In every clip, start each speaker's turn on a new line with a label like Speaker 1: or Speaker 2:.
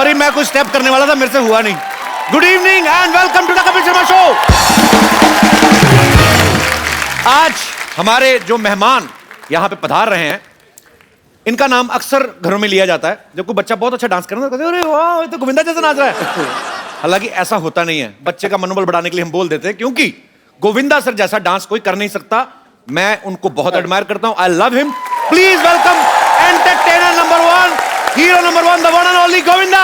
Speaker 1: Sorry, मैं कुछ step करने वाला था, मेरे से हुआ नहीं। Good evening and welcome to the Kapil Sharma show. आज हमारे जो मेहमान यहाँ पे पधार रहे हैं, इनका नाम अक्सर घरों में लिया जाता है। जब कोई बच्चा बहुत अच्छा डांस कर रहा है तो कहते हैं, अरे वाह, ये तो गोविंदा जैसा नाच रहा है। हालांकि ऐसा होता नहीं है। बच्चे का मनोबल बढ़ाने के लिए हम बोल देते हैं, क्योंकि गोविंदा सर जैसा डांस कोई कर नहीं सकता। मैं उनको बहुत एडमायर करता हूं। I love him. Please welcome entertainer number 1, hero number 1, the one and only Govinda.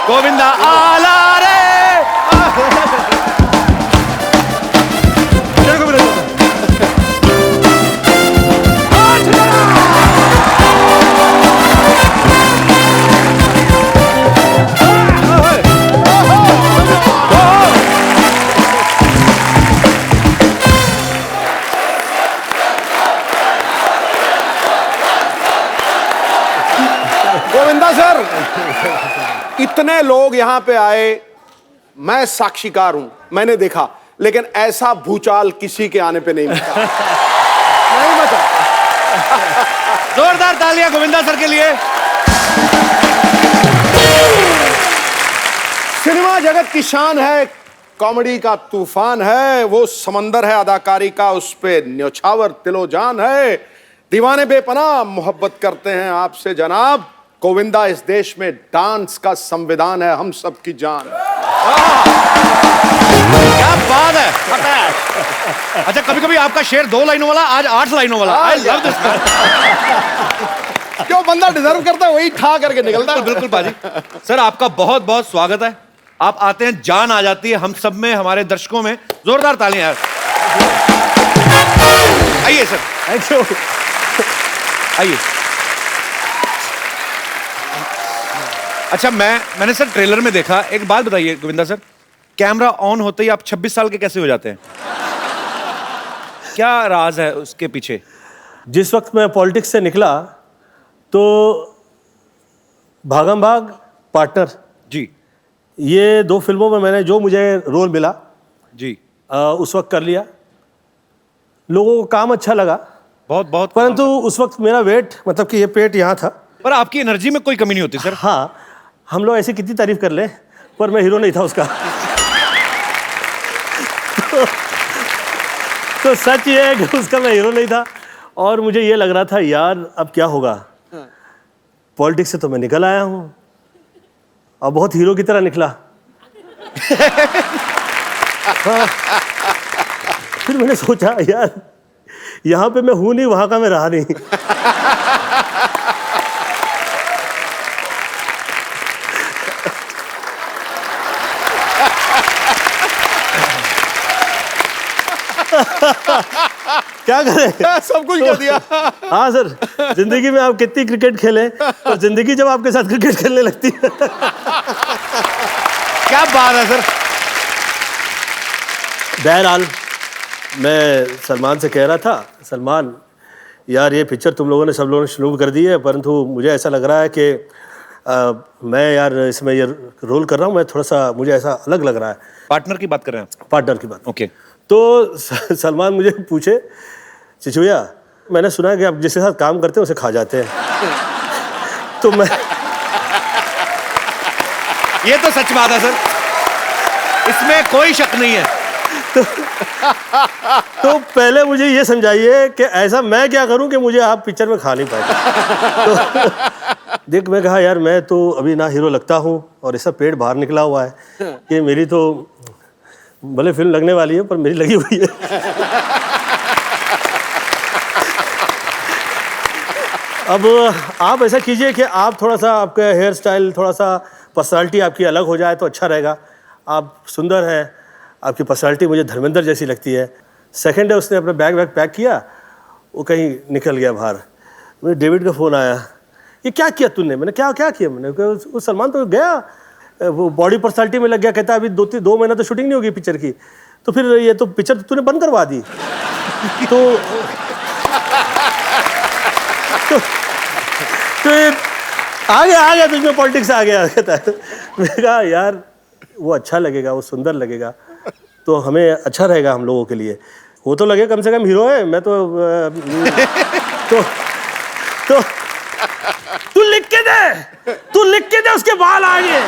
Speaker 1: Govinda आला रे।
Speaker 2: गोविंदा सर, इतने लोग यहाँ पे आए, मैं साक्षीकार हूं, मैंने देखा, लेकिन ऐसा भूचाल किसी के आने पे नहीं मचा। नहीं मचा।
Speaker 1: जोरदार तालियां गोविंदा सर के लिए।
Speaker 2: सिनेमा जगत की शान है, कॉमेडी का तूफान है, वो समंदर है अदाकारी का, उस पे न्योछावर तिलो जान है। दीवाने बेपनाह मोहब्बत करते हैं आपसे जनाब। गोविंदा इस देश में डांस का संविधान है, हम सब की जान।
Speaker 1: क्या बात है। अच्छा, कभी कभी आपका शेर 2 लाइनों वाला, आज 8 लाइनों वाला। I love this.
Speaker 2: क्यों बंदा डिजर्व करता है वही ठा करके निकलता है।
Speaker 1: बिल्कुल बाजी। सर, आपका बहुत बहुत स्वागत है। आप आते हैं, जान आ जाती है हम सब में, हमारे दर्शकों में। जोरदार तालियां यार। आइए सर।
Speaker 2: Thank you.
Speaker 1: आइए। अच्छा, मैंने सर ट्रेलर में देखा, एक बात बताइए गोविंदा सर, कैमरा ऑन होते ही आप 26 साल के कैसे हो जाते हैं? क्या राज है उसके पीछे?
Speaker 3: जिस वक्त मैं पॉलिटिक्स से निकला तो भागम भाग, पार्टनर
Speaker 1: जी,
Speaker 3: ये 2 फिल्मों में मैंने जो मुझे रोल मिला
Speaker 1: जी,
Speaker 3: उस वक्त कर लिया। लोगों को काम अच्छा लगा,
Speaker 1: बहुत बहुत।
Speaker 3: परंतु उस वक्त मेरा वेट, मतलब कि ये पेट यहाँ था।
Speaker 1: पर आपकी एनर्जी में कोई कमी नहीं होती सर।
Speaker 3: हाँ, हम लोग ऐसी कितनी तारीफ कर ले, पर मैं हीरो नहीं था उसका। तो सच ये है कि उसका मैं हीरो नहीं था, और मुझे ये लग रहा था यार अब क्या होगा। पॉलिटिक्स से तो मैं निकल आया हूँ, और बहुत हीरो की तरह निकला। हाँ। फिर मैंने सोचा यार यहाँ पे मैं हूँ नहीं, वहाँ का मैं रहा नहीं। क्या करें,
Speaker 2: सब कुछ कर दिया।
Speaker 3: हाँ सर, जिंदगी में आप कितनी क्रिकेट खेलें, तो जिंदगी जब आपके साथ क्रिकेट खेलने लगती है।
Speaker 1: क्या बात है सर।
Speaker 3: बहरहाल, मैं सलमान से कह रहा था, सलमान यार ये पिक्चर तुम लोगों ने, सब लोगों ने शुरू कर दी है, परंतु मुझे ऐसा लग रहा है कि मैं यार इसमें ये रोल कर रहा हूँ, मैं थोड़ा सा, मुझे ऐसा अलग लग रहा है।
Speaker 1: पार्टनर की बात कर रहे हैं?
Speaker 3: पार्टनर की बात।
Speaker 1: ओके।
Speaker 3: तो सलमान मुझे पूछे, चिचुया मैंने सुना है कि आप जिसके साथ काम करते हैं उसे खा जाते हैं। तो मैं,
Speaker 1: ये तो सच बात है सर, इसमें कोई शक नहीं है।
Speaker 3: तो पहले मुझे ये समझाइए कि ऐसा मैं क्या करूं कि मुझे आप पिक्चर में खा नहीं पाए। तो देख मैं कहा यार मैं तो अभी ना हीरो लगता हूं और ऐसा पेट बाहर निकला हुआ है कि मेरी तो भले फिल्म लगने वाली है पर मेरी लगी हुई है। अब आप ऐसा कीजिए कि आप थोड़ा सा आपका हेयर स्टाइल थोड़ा सा पर्सनालिटी आपकी अलग हो जाए तो अच्छा रहेगा। आप सुंदर हैं, आपकी पर्सनालिटी मुझे धर्मेंद्र जैसी लगती है। सेकंड है उसने अपना बैग पैक किया, वो कहीं निकल गया बाहर। मुझे डेविड का फ़ोन आया, ये क्या किया तूने? मैंने क्या किया? मैंने कहा वो सलमान तो गया, वो बॉडी पर्सनालिटी में लग गया। कहता अभी 2 महीना तो शूटिंग नहीं होगी पिक्चर की, तो फिर ये तो पिक्चर तो तूने बंद करवा दी। तो आ गया तुझमें पॉलिटिक्स आ गया। कहता है मैंने कहा यार वो अच्छा लगेगा, वो सुंदर लगेगा तो हमें अच्छा रहेगा हम लोगों के लिए। वो तो लगे कम से कम हीरो है, मैं तो तू लिख के दे उसके बाल आगे।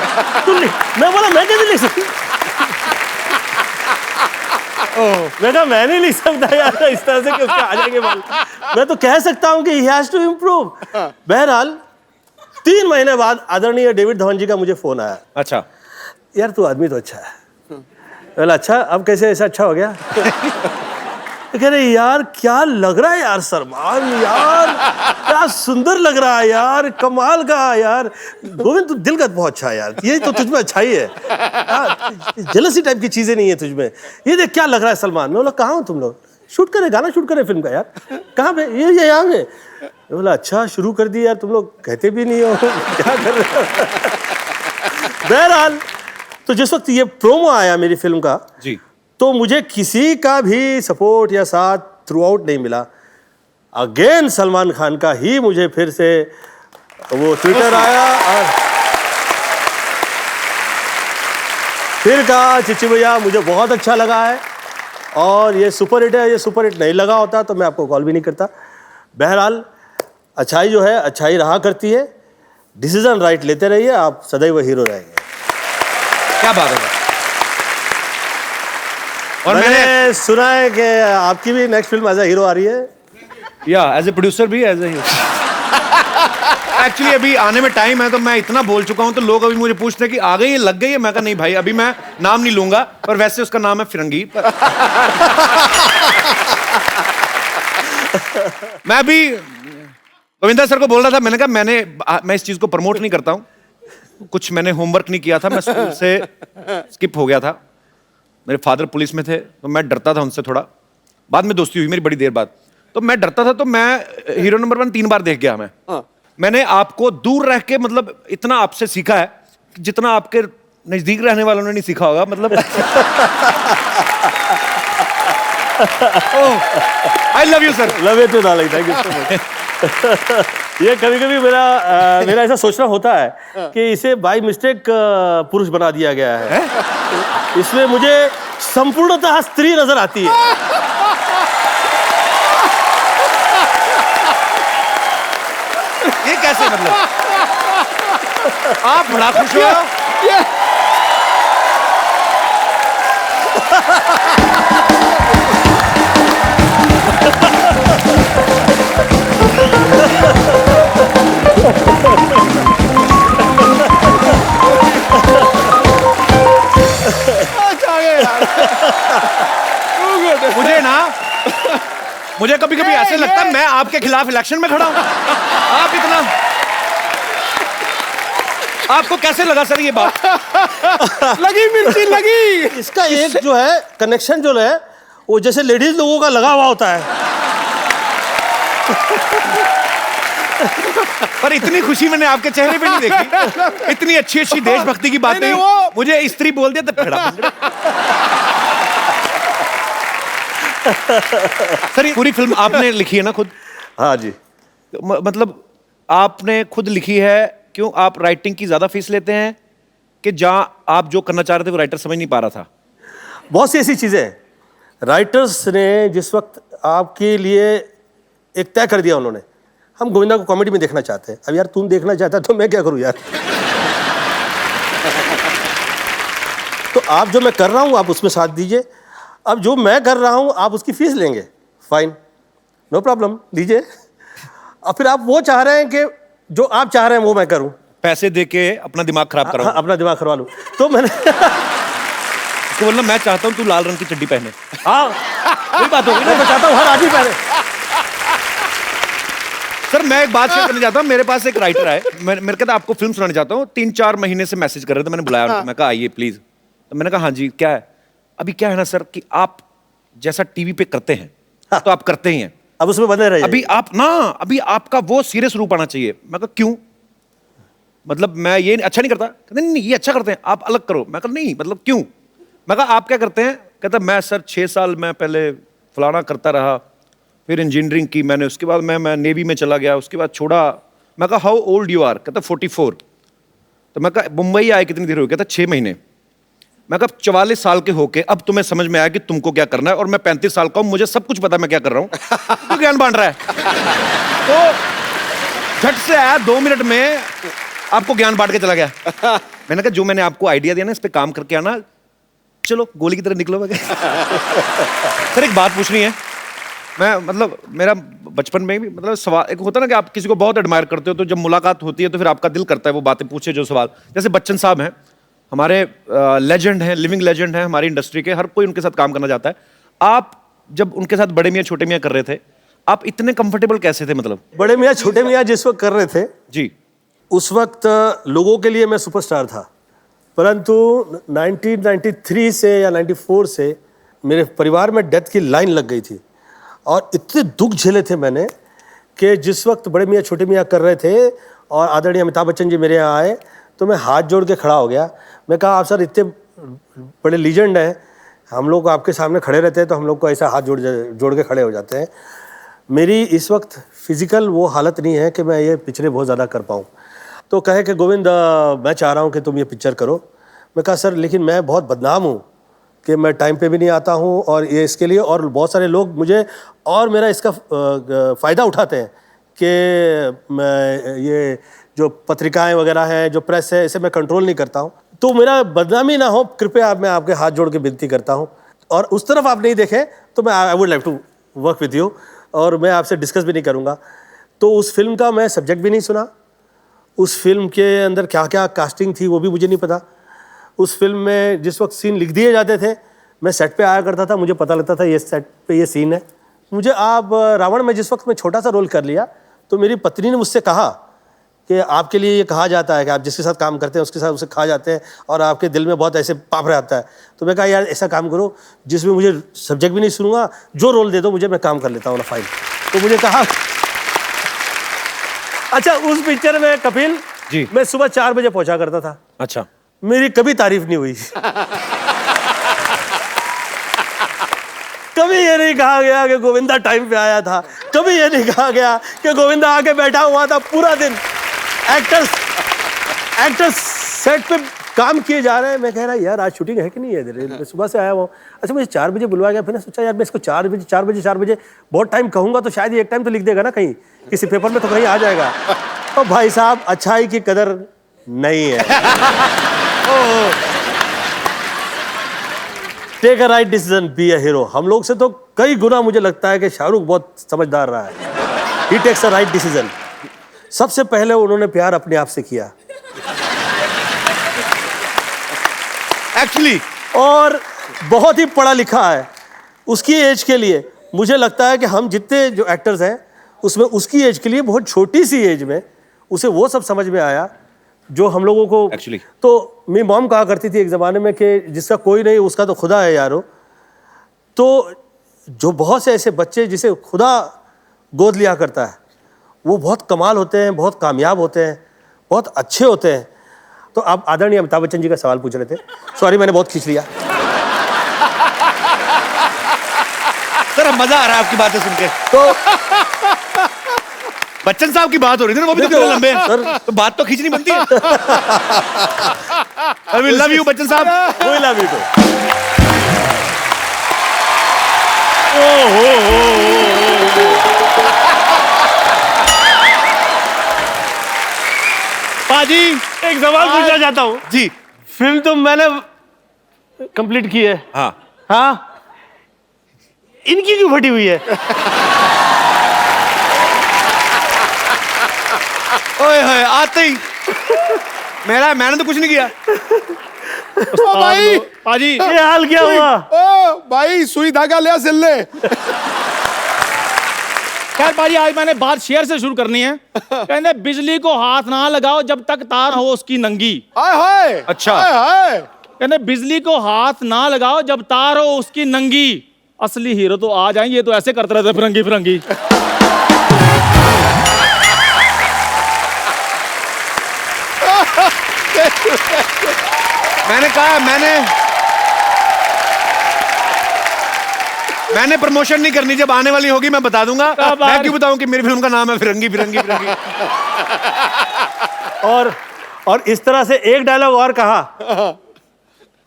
Speaker 3: मैं बोला मैं कैसे लिख सकती? मैं कहा मैं नहीं लिख सकता यार इस तरह से कि उसके आ जाएंगे बाल। मैं तो कह सकता हूं कि ही हैज टू इम्प्रूव। बहरहाल 3 महीने बाद आदरणीय डेविड धवन जी का मुझे फोन आया।
Speaker 1: अच्छा
Speaker 3: यार तू आदमी तो अच्छा है। बोला अच्छा, अब कैसे ऐसा अच्छा हो गया? कह रहे यार क्या लग रहा है यार सलमान, यार क्या सुंदर लग रहा है यार, कमाल का यार। गोविंद तू दिल का बहुत अच्छा है यार, ये तो तुझमें अच्छाई है, जेलसी टाइप की चीजें नहीं है तुझमें। ये देख क्या लग रहा है सलमान। मैं बोला कहाँ हो तुम लोग? शूट करे, गाना शूट करे फिल्म का। यार कहाँ पे? ये यहाँ पे। मैं बोला अच्छा शुरू कर दी यार, तुम लोग कहते भी नहीं हो क्या कर रहे हो। बहरहाल तो जिस वक्त ये प्रोमो आया मेरी फिल्म का
Speaker 1: जी,
Speaker 3: तो मुझे किसी का भी सपोर्ट या साथ थ्रू आउट नहीं मिला। अगेन सलमान खान का ही मुझे फिर से वो ट्विटर आया और फिर कहा चिच्ची भैया मुझे बहुत अच्छा लगा है और ये सुपर हिट है। ये सुपर हिट नहीं लगा होता तो मैं आपको कॉल भी नहीं करता। बहरहाल अच्छाई जो है अच्छाई रहा करती है। डिसीजन राइट लेते रहिए, आप सदैव हीरो रहेंगे।
Speaker 1: क्या बात है।
Speaker 3: और मैंने सुना है कि आपकी भी next film as a hero आ रही है।
Speaker 1: या एज ए प्रोड्यूसर भी, एज ए हीरो। एक्चुअली अभी आने में टाइम है तो मैं इतना बोल चुका हूं तो लोग अभी मुझे पूछते हैं कि आ गई है, लग गई है। मैं कहा नहीं भाई, अभी मैं नाम नहीं लूंगा, पर वैसे उसका नाम है फिरंगी। मैं अभी गोविंदा सर को बोल रहा था, मैंने कहा मैं इस चीज को प्रमोट नहीं करता हूं। कुछ मैंने होमवर्क नहीं किया था, मैं स्कूल से स्किप हो गया था। मेरे फादर पुलिस में थे तो मैं डरता था उनसे थोड़ा। बाद में दोस्ती हुई मेरी बड़ी देर बाद, तो मैं डरता था। तो मैं हीरो नंबर 1 3 बार देख गया। मैंने आपको दूर रह के मतलब इतना आपसे सीखा है जितना आपके नजदीक रहने वालों ने नहीं सीखा होगा। मतलब I love you sir.
Speaker 3: Love you too darling, thank you so much. ये कभी कभी मेरा ऐसा सोचना होता है कि इसे बाय मिस्टेक पुरुष बना दिया गया है। इसमें मुझे संपूर्णतः स्त्री नजर आती है।
Speaker 1: ये कैसे? मतलब आप बड़ा खुश हो। मुझे कभी कभी ऐसे लगता है मैं आपके खिलाफ इलेक्शन में खड़ा हूं। आप इतना, आपको कैसे लगा सर ये बात?
Speaker 2: लगी मिर्ची लगी।
Speaker 3: इसका एक जो है कनेक्शन जो है वो जैसे लेडीज लोगों का लगा हुआ होता है।
Speaker 1: पर इतनी खुशी मैंने आपके चेहरे पे नहीं देखी। इतनी अच्छी अच्छी देशभक्ति की बातें मुझे स्त्री बोल दिया तो खड़ा। सर ये पूरी फिल्म आपने लिखी है ना खुद?
Speaker 3: हाँ जी।
Speaker 1: मतलब आपने खुद लिखी है, क्यों आप राइटिंग की ज्यादा फीस लेते हैं कि जहां आप जो करना चाह रहे थे वो राइटर समझ नहीं पा रहा था?
Speaker 3: बहुत सी ऐसी चीजें राइटर्स ने जिस वक्त आपके लिए एक तय कर दिया, उन्होंने हम गोविंदा को कॉमेडी में देखना चाहते हैं। अब यार तुम देखना चाहता है तो मैं क्या करूं यार। तो आप जो मैं कर रहा हूं आप उसमें साथ दीजिए। अब जो मैं कर रहा हूँ आप उसकी फीस लेंगे, फाइन, नो प्रॉब्लम, लीजिए। और फिर आप वो चाह रहे हैं कि जो आप चाह रहे हैं वो मैं करूँ,
Speaker 1: पैसे दे के अपना दिमाग खराब कराऊं।
Speaker 3: हाँ, अपना दिमाग करवा लूँ। तो मैंने
Speaker 1: तो बोलना मैं चाहता हूं तू लाल रंग की चड्डी पहने।
Speaker 3: हाँ वही बात होगी ना, मैं चाहता हूँ हर आदमी पहने।
Speaker 1: सर मैं एक बात शेयर करना चाहता हूँ। मेरे पास एक राइटर है, मेरे कहता आपको फिल्म सुनाना चाहता हूँ। 3-4 महीने से मैसेज कर रहे थे, मैंने बुलाया उनको, मैं कहा आइए प्लीज। तो मैंने कहा हाँ जी क्या है। अभी क्या है ना सर कि आप जैसा टीवी पे करते हैं तो आप करते ही हैं,
Speaker 3: अब उसमें बने रहिए।
Speaker 1: अभी आपका वो सीरियस रूप आना चाहिए। मैं कहा क्यों, मतलब मैं ये अच्छा नहीं करता। कहते नहीं ये अच्छा करते हैं, आप अलग करो। मैं कहा नहीं मतलब क्यों। मैं कहा आप क्या करते हैं। कहता मैं सर 6 साल मैं पहले फलाना करता रहा, फिर इंजीनियरिंग की मैंने, उसके बाद मैं नेवी में चला गया, उसके बाद छोड़ा। मैं कहा हाउ ओल्ड यू आर। कहता 44। तो मैं कहा मुंबई आए कितनी देर हो गई। कहता 6 महीने। मैं कहा 44 साल के होके अब तुम्हें समझ में आया कि तुमको क्या करना है, और मैं 35 साल का हूं, मुझे सब कुछ पता मैं क्या कर रहा हूं। तू ज्ञान बांट रहा है। तो झट से आया 2 मिनट में आपको ज्ञान बांट के चला गया। मैंने कहा जो मैंने आपको आइडिया दिया ना इस पे काम करके आना, चलो गोली की तरह निकलो। मैं सर एक बात पूछनी है। मैं मतलब मेरा बचपन में भी मतलब सवाल एक होता है ना कि आप किसी को बहुत एडमायर करते हो, तो जब मुलाकात होती है तो फिर आपका दिल करता है वो बातें पूछे जो सवाल। जैसे बच्चन साहब हैं हमारे, लेजेंड हैं, लिविंग लेजेंड हैं हमारी इंडस्ट्री के, हर कोई उनके साथ काम करना चाहता है। आप जब उनके साथ बड़े मियाँ छोटे मियाँ कर रहे थे, आप इतने कंफर्टेबल कैसे थे। मतलब
Speaker 3: बड़े मियाँ छोटे मियाँ जिस वक्त कर रहे थे
Speaker 1: जी,
Speaker 3: उस वक्त लोगों के लिए मैं सुपरस्टार था, परंतु 1993 से या 94 से मेरे परिवार में डेथ की लाइन लग गई थी, और इतने दुख झेले थे मैंने कि जिस वक्त बड़े मियाँ छोटे मियाँ कर रहे थे और आदरणीय अमिताभ बच्चन जी मेरे यहाँ आए तो मैं हाथ जोड़ के खड़ा हो गया। मैं कहा आप सर इतने बड़े लीजेंड हैं, हम लोग आपके सामने खड़े रहते हैं तो हम लोग को ऐसा हाथ जोड़ के खड़े हो जाते हैं। मेरी इस वक्त फिजिकल वो हालत नहीं है कि मैं ये पिक्चरें बहुत ज़्यादा कर पाऊँ। तो कहे कि गोविंद मैं चाह रहा हूँ कि तुम ये पिक्चर करो। मैं कहा सर लेकिन मैं बहुत बदनाम हूँ कि मैं टाइम पे भी नहीं आता हूँ, और ये इसके लिए और बहुत सारे लोग मुझे और मेरा इसका फ़ायदा उठाते हैं कि मैं ये जो पत्रिकाएं वगैरह हैं, जो प्रेस है, इसे मैं कंट्रोल नहीं करता हूँ, तो मेरा बदनामी ना हो, कृपया मैं आपके हाथ जोड़ के विनती करता हूँ। और उस तरफ आप नहीं देखें तो मैं I would like to work with you, और मैं आपसे डिस्कस भी नहीं करूँगा। तो उस फिल्म का मैं सब्जेक्ट भी नहीं सुना, उस फिल्म के अंदर क्या क्या कास्टिंग थी वो भी मुझे नहीं पता। उस फिल्म में जिस वक्त सीन लिख दिए जाते थे मैं सेट पे आया करता था, मुझे पता लगता था ये सेट पे ये सीन है। मुझे आप रावण में जिस वक्त मैं छोटा सा रोल कर लिया तो मेरी पत्नी ने मुझसे कहा कि आपके लिए ये कहा जाता है कि आप जिसके साथ काम करते हैं उसके साथ उसे खा जाते हैं और आपके दिल में बहुत ऐसे पाप रहता है। तो मैं कहा यार ऐसा काम करो जिसमें मुझे सब्जेक्ट भी नहीं सुनूंगा, जो रोल दे दो मुझे, मैं काम कर लेता हूँ ना फाइन। तो मुझे कहा अच्छा उस पिक्चर में कपिल
Speaker 1: जी,
Speaker 3: मैं सुबह 4 बजे पहुंचा करता था।
Speaker 1: अच्छा,
Speaker 3: मेरी कभी तारीफ नहीं हुई। कभी ये नहीं कहा गया कि गोविंदा टाइम पे आया था, कभी ये नहीं कहा गया कि गोविंदा आके बैठा हुआ था पूरा दिन। एक्टर्स सेट पे काम किए जा रहे हैं, मैं कह रहा यार आज शूटिंग है कि नहीं है, मैं सुबह से आया हुआ। अच्छा मुझे 4 बजे बुलवाया गया, फिर सोचा यार मैं इसको 4 बजे बहुत टाइम कहूंगा तो शायद ये एक टाइम तो लिख देगा ना कहीं किसी पेपर में, तो कहीं आ जाएगा। तो भाई साहब अच्छाई की कदर नहीं है। Take a right decision, be a hero. हम लोग से तो कई गुना मुझे लगता है कि शाहरुख बहुत समझदार रहा है। ही टेक्स अ राइट डिसीजन। सबसे पहले उन्होंने प्यार अपने आप से किया
Speaker 1: एक्चुअली,
Speaker 3: और बहुत ही पढ़ा लिखा है उसकी एज के लिए। मुझे लगता है कि हम जितने जो एक्टर्स हैं उसमें उसकी एज के लिए बहुत छोटी सी एज में उसे वो सब समझ में आया जो हम लोगों को
Speaker 1: Actually.
Speaker 3: तो मेरी मॉम कहा करती थी एक ज़माने में कि जिसका कोई नहीं उसका तो खुदा है यारो। तो जो बहुत से ऐसे बच्चे जिसे खुदा गोद लिया करता है वो बहुत कमाल होते हैं, बहुत कामयाब होते हैं, बहुत अच्छे होते हैं। तो आप आदरणीय अमिताभ बच्चन जी का सवाल पूछ रहे थे, सॉरी मैंने बहुत खींच लिया।
Speaker 1: सर मजा आ रहा है आपकी बातें सुन के।
Speaker 3: तो
Speaker 1: बच्चन साहब की बात हो रही थी ना, वो भी तो लंबे हैं
Speaker 3: सर।
Speaker 1: तो बात तो खींचनी बनती है। I will love you Bachchan साहब।
Speaker 3: कोई लव यू तो
Speaker 1: पाजी
Speaker 3: एक सवाल पूछना चाहता हूँ।
Speaker 1: जी,
Speaker 3: फिल्म तो मैंने कंप्लीट की है,
Speaker 1: हाँ
Speaker 3: हाँ, इनकी क्यों फटी हुई है?
Speaker 1: ओए होए आते ही मैंने तो कुछ नहीं किया।
Speaker 2: ओ भाई,
Speaker 4: पाजी
Speaker 3: ये हाल क्या हुआ?
Speaker 2: ओ भाई, सुई धागा ले सिल ले।
Speaker 4: खैर पाजी, आज मैंने बात शेर से शुरू करनी है। कहने बिजली को हाथ ना लगाओ जब तक तार हो उसकी नंगी।
Speaker 2: हाय हाय,
Speaker 1: अच्छा।
Speaker 2: हाय हाय।
Speaker 4: कहने बिजली को हाथ ना लगाओ जब तार हो उसकी नंगी। असली हीरो तो आ जाएंगे, ये तो ऐसे करते रहते फिरंगी फिरंगी।
Speaker 1: मैंने कहा मैंने प्रमोशन नहीं करनी, जब आने वाली होगी मैं बता दूंगा। मैं क्यों बताऊं कि मेरी फिल्म का नाम है फिरंगी फिरंगी फिरंगी।
Speaker 3: और इस तरह से एक डायलॉग और कहा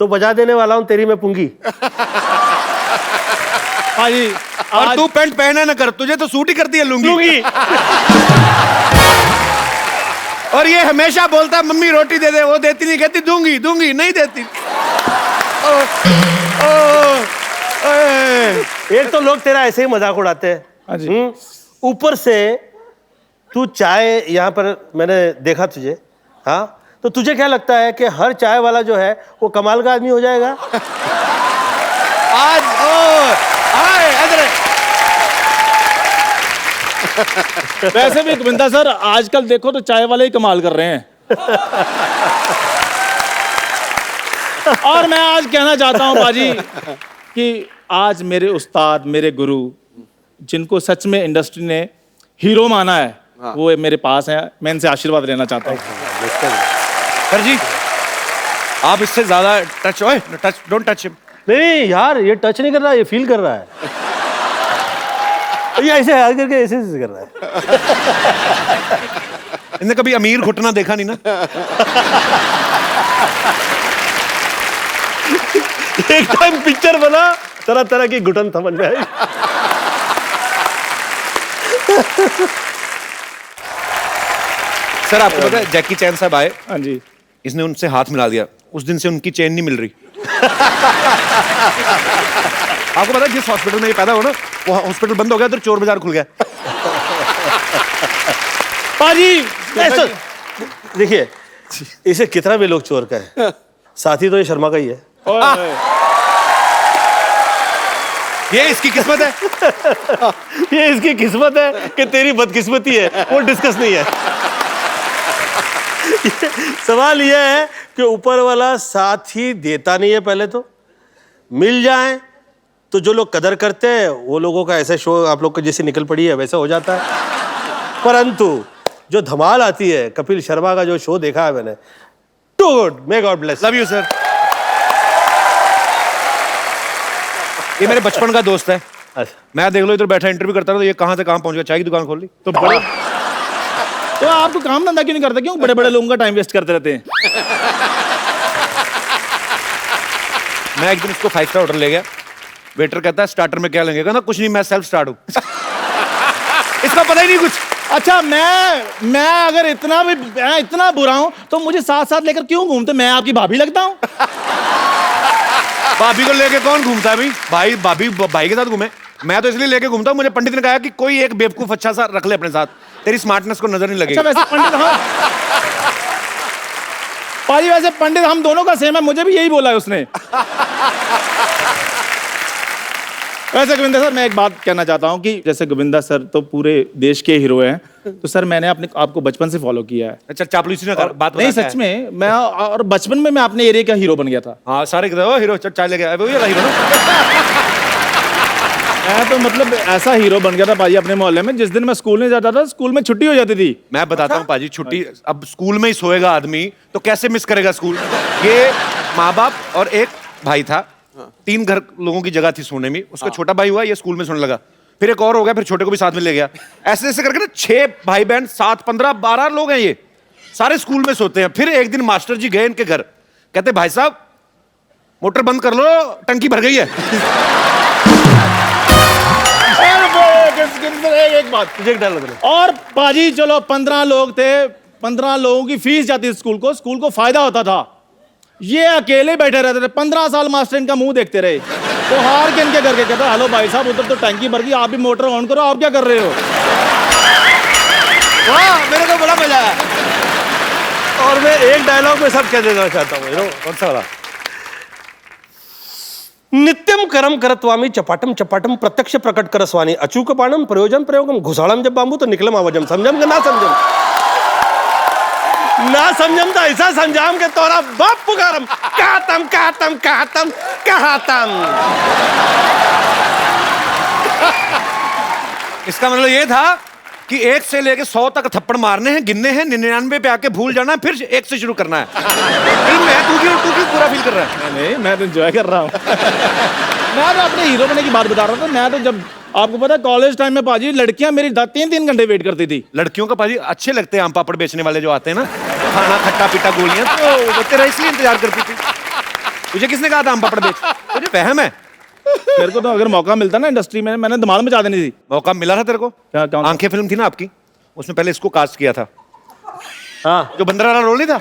Speaker 3: तो बजा देने वाला हूं तेरी मैं पुंगी।
Speaker 4: पाजी
Speaker 1: और तू पैंट पहने ना कर, तुझे तो सूट ही करती है लुंगी। और ये हमेशा बोलता है मम्मी रोटी दे दे, वो देती नहीं, कहती दूंगी दूंगी, नहीं देती।
Speaker 3: एक तो लोग तेरा ऐसे ही मजाक उड़ाते हैं,
Speaker 4: हाँ जी।
Speaker 3: ऊपर से तू चाय यहाँ पर मैंने देखा तुझे, हाँ, तो तुझे क्या लगता है कि हर चाय वाला जो है वो कमाल का आदमी हो जाएगा?
Speaker 1: आज
Speaker 4: वैसे भी गोविंदा सर, आजकल देखो तो चाय वाले ही कमाल कर रहे हैं। और मैं आज कहना चाहता हूं बाजी कि आज मेरे उस्ताद, मेरे गुरु, जिनको सच में इंडस्ट्री ने हीरो माना है, वो मेरे पास हैं। मैं इनसे आशीर्वाद लेना चाहता हूं।
Speaker 1: सर जी, आप इससे ज्यादा टच डोंट टच हिम।
Speaker 3: नहीं यार, ये टच नहीं कर रहा, ये फील कर रहा है। ये ऐसे हाथ करके ऐसे कर रहा है।
Speaker 1: इनने कभी अमीर घुटना देखा नहीं ना।
Speaker 3: एक टाइम पिक्चर बना, तरह तरह की घुटन समझ में आई।
Speaker 1: सर आपको पता है जैकी चैन साहब आए,
Speaker 4: हाँ जी।
Speaker 1: इसने उनसे हाथ मिला दिया, उस दिन से उनकी चेन नहीं मिल रही। आपको पता है जिस हॉस्पिटल में ये पैदा हुआ ना, वो हॉस्पिटल बंद हो गया, तो चोर बाजार खुल गया।
Speaker 4: पाजी
Speaker 3: देखिए, इसे कितना भी लोग चोर कहे, साथी तो ये शर्मा का ही है।
Speaker 1: ये इसकी किस्मत है।
Speaker 3: ये इसकी किस्मत है कि तेरी बदकिस्मती है, वो डिस्कस नहीं है। सवाल यह है कि ऊपर वाला साथ ही देता नहीं है। पहले तो मिल जाए तो जो लोग कदर करते हैं वो लोगों का ऐसा शो आप लोग को जैसे निकल पड़ी है वैसा हो जाता है। परंतु जो धमाल आती है, कपिल शर्मा का जो शो देखा है मैंने, too good, may God bless.
Speaker 1: Love you sir. ये मेरे बचपन का दोस्त है। मैं देख लो इधर बैठा इंटरव्यू करता था, तो ये कहां से कहां पहुंच गया, चाय की दुकान खोल ली।
Speaker 4: तो बड़े तो आपको काम धंधा क्यों नहीं करते? क्यों बड़े बड़े लोगों का टाइम वेस्ट करते रहते हैं?
Speaker 1: मैं एक दिन उसको 5 स्टार होटल ले गया, वेटर कहता है स्टार्टर में क्या लेंगे, कहना कुछ नहीं, मैं सेल्फ स्टार्ट हूँ। इसका पता ही नहीं कुछ।
Speaker 4: अच्छा, मैं अगर इतना बुरा हूं तो मुझे साथ साथ लेकर क्यों घूमते? मैं आपकी भाभी लगता हूं?
Speaker 1: भाभी को लेके कौन घूमता है भाई? भाभी भाई के साथ घूमे। मैं तो इसलिए लेके घूमता हूँ, मुझे पंडित ने कहा कि कोई एक बेवकूफ अच्छा सा रख ले अपने साथ, तेरी स्मार्टनेस को नजर नहीं लगेगी।
Speaker 4: अच्छा, वैसे पंडित पाजी, वैसे पंडित हम दोनों का सेम है, मुझे भी यही बोला है उसने। वैसे गोविंदा सर, मैं एक बात कहना चाहता हूँ कि जैसे गोविंदा सर तो पूरे देश के हीरो हैं, तो सर मैंने आपको बचपन से फॉलो किया है।
Speaker 1: अच्छा, चापलूसी ना कर, बात
Speaker 4: नहीं,
Speaker 1: बता क्या
Speaker 4: सच में मैं, और बचपन में मैं अपने एरिया का हीरो बन गया था।
Speaker 1: हाँ, सारे कहते हो हीरो, चाय ले गया, वही वाला हीरो ना।
Speaker 4: मैं तो मतलब ऐसा हीरो बन गया था पाजी अपने मोहल्ले में। जिस दिन मैं स्कूल नहीं जाता था, स्कूल में छुट्टी हो जाती थी।
Speaker 1: मैं बताता हूँ पाजी, छुट्टी अब स्कूल में ही सोएगा आदमी तो कैसे मिस करेगा स्कूल। ये माँ बाप और एक भाई था, 3 घर लोगों की जगह थी सोने में। उसका छोटा भाई हुआ, ये स्कूल में सोने लगा, फिर एक और हो गया, फिर छोटे को भी साथ में ले गया। ऐसे ऐसे करके ना 6 भाई बहन, 7, 15, 12 लोग हैं, ये सारे स्कूल में सोते हैं। फिर एक दिन मास्टर जी गए इनके घर, कहते भाई साहब मोटर बंद कर लो, टंकी भर गई है।
Speaker 4: एक बात तुझे डाल दो। और पाजी चलो 15 लोग थे, 15 लोगों की फीस जाती थी स्कूल को फायदा होता था। ये अकेले बैठे रहते थे, 15 साल मास्टर इनका मुंह देखते रहे। तो हार के इनके करके कहता हेलो भाई साहब उधर तो टैंकी भर गई, आप भी मोटर ऑन करो, आप क्या कर रहे हो?
Speaker 1: वाह, मेरे को बड़ा मजा आया।
Speaker 3: और मैं एक डायलॉग में सब कह देना चाहता हूँ।
Speaker 1: कौन सा वाला?
Speaker 3: नित्यम करम करत्वामी चपाटम चपाटम प्रत्यक्ष प्रकट करस्वानी अचूक बाणम प्रयोजन प्रयोगम घुसाड़म जब बांबू तो निकलम आवाजम समझम के ना समझम तो ऐसा समझाम के तोरा बाप पुकारम कहतम कहतम कहतम कहतम।
Speaker 1: इसका मतलब ये था कि 1 से लेके 100 तक थप्पड़ मारने हैं, गिनने हैं, 99 पे आके भूल जाना है, फिर 1 से शुरू करना है। फिल्म है, तू क्यों पूरा फील कर रहा है?
Speaker 4: नहीं, मैं तो एंजॉय कर रहा हूँ। मैं तो अपने हीरो बनने की बात बता रहा था। मैं तो जब आपको पता है कॉलेज टाइम में पाजी लड़कियां मेरी 3-3 घंटे वेट करती थी।
Speaker 1: लड़कियों का पाजी अच्छे लगते हैं आम पापड़ बेचने वाले जो आते हैं ना, खाना खट्टा पीटा गोलियां, तो वो तेरा इसलिए इंतजार करती थी। तुझे किसने कहा था आम पापड़ बेच? तुझे वहम है?
Speaker 4: मेरे को तो अगर मौका मिलता ना इंडस्ट्री में, मैंने धमाल मचा देनी थी।
Speaker 1: मौका मिला था तेरे को?
Speaker 4: क्या?
Speaker 1: आंखें फिल्म थी ना आपकी, उसमें पहले इसको कास्ट किया था।
Speaker 3: हाँ,
Speaker 1: जो बंदर वाला रोल नहीं था,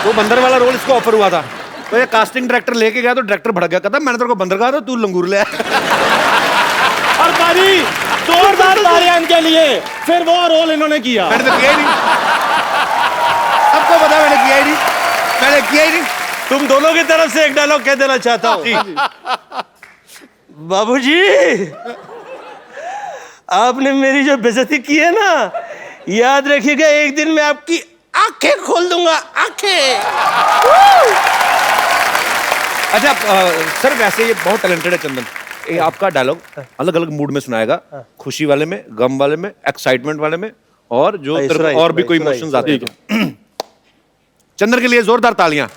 Speaker 1: वो बंदर वाला रोल इसको ऑफर हुआ था। तो ये कास्टिंग डायरेक्टर लेके गया, तो डायरेक्टर भड़क गया, कहता मैंने तेरे को बंदर कहा था, तू लंगूर ले आया।
Speaker 4: और पाजी जोरदार तालियां इनके लिए। फिर वो रोल इन्होंने किया।
Speaker 1: मैंने तो किया ही नहीं, सबको पता मैंने किया ही नहीं, मैंने किया ही नहीं।
Speaker 3: तुम दोनों की तरफ से एक डायलॉग कह देना चाहता हूँ। बाबूजी, आपने मेरी जो बेइज्जती की है ना, याद रखिएगा एक दिन मैं आपकी आंखें खोल दूंगा, आंखें।
Speaker 1: अच्छा सर, वैसे ये बहुत टैलेंटेड है चंदन। ये आपका डायलॉग अलग अलग मूड में सुनाएगा, खुशी वाले में, गम वाले में, एक्साइटमेंट वाले में, और जो और भी कोई इमोशंस आते हैं। चंदन के लिए जोरदार तालियां।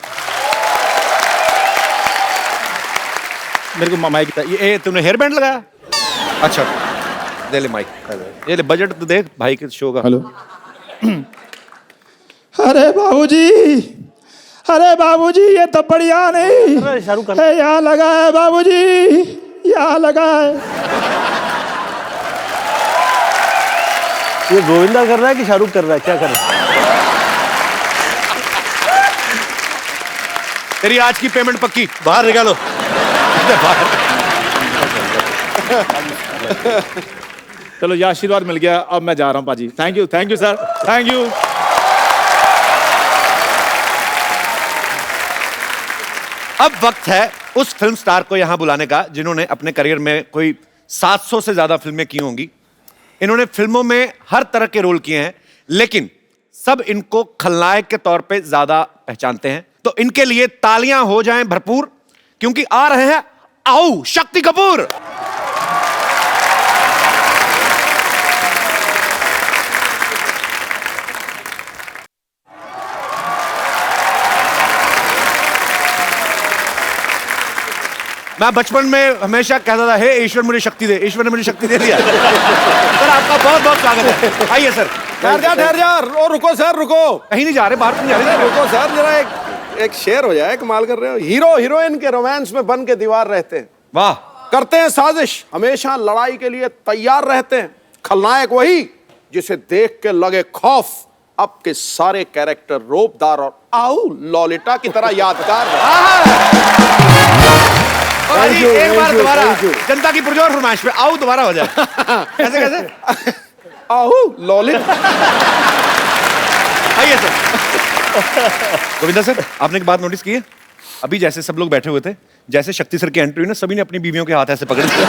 Speaker 4: मेरे को माइक
Speaker 1: ये तूने हेयर बैंड लगाया? अच्छा, दे ले माइक, ये ले, बजट तो देख भाई के शो का।
Speaker 4: हेलो। अरे बाबूजी ये तो बढ़िया नहीं।
Speaker 3: शाहरुख खान
Speaker 4: यहाँ लगा है बाबूजी, यहाँ लगा है।
Speaker 3: ये गोविंदा कर रहा है कि शाहरुख कर रहा है, क्या कर रहा है?
Speaker 1: तेरी आज की पेमेंट पक्की।
Speaker 3: बाहर निकालो।
Speaker 4: चलो ये आशीर्वाद मिल गया, अब मैं जा रहा हूँ पाजी। Thank you sir, thank you.
Speaker 1: अब वक्त है उस फिल्म स्टार को यहां बुलाने का जिन्होंने अपने करियर में कोई 700 से ज्यादा फिल्में की होंगी। इन्होंने फिल्मों में हर तरह के रोल किए हैं, लेकिन सब इनको खलनायक के तौर पे ज्यादा पहचानते हैं। तो इनके लिए तालियां हो जाएं भरपूर, क्योंकि आ रहे हैं आओ शक्ति कपूर। मैं बचपन में हमेशा कहता था, हे ईश्वर मुझे शक्ति दे। ईश्वर ने मुझे शक्ति दे दिया। सर आपका बहुत बहुत स्वागत है, आइए सर।
Speaker 2: ठहर जा, रुको सर, रुको।
Speaker 1: कहीं नहीं जा रहे, बाहर नहीं जा रहे।
Speaker 2: रुको सर, जरा एक शेर हो जाए, कमाल कर रहे हो। हीरो हीरोइन के रोमांस में बन के दीवार रहते हैं,
Speaker 1: वाह,
Speaker 2: करते हैं साजिश, हमेशा लड़ाई के लिए तैयार रहते हैं। खलनायक वही जिसे देख के लगे खौफ। अब के सारे कैरेक्टर रोबदार और आऊ लॉलिटा की तरह यादगार।
Speaker 1: एक बार दोबारा जनता की पुरजोर फरमाइश पे आओ दोबारा हो जाए। कैसे कैसे?
Speaker 2: आऊ लॉलिटा।
Speaker 1: आइए सर। गोविंदा सर, आपने एक बात नोटिस की है? अभी जैसे सब लोग बैठे हुए थे, जैसे शक्ति सर की एंट्री हुई ना, सभी ने अपनी बीवियों के हाथ ऐसे पकड़ लिया।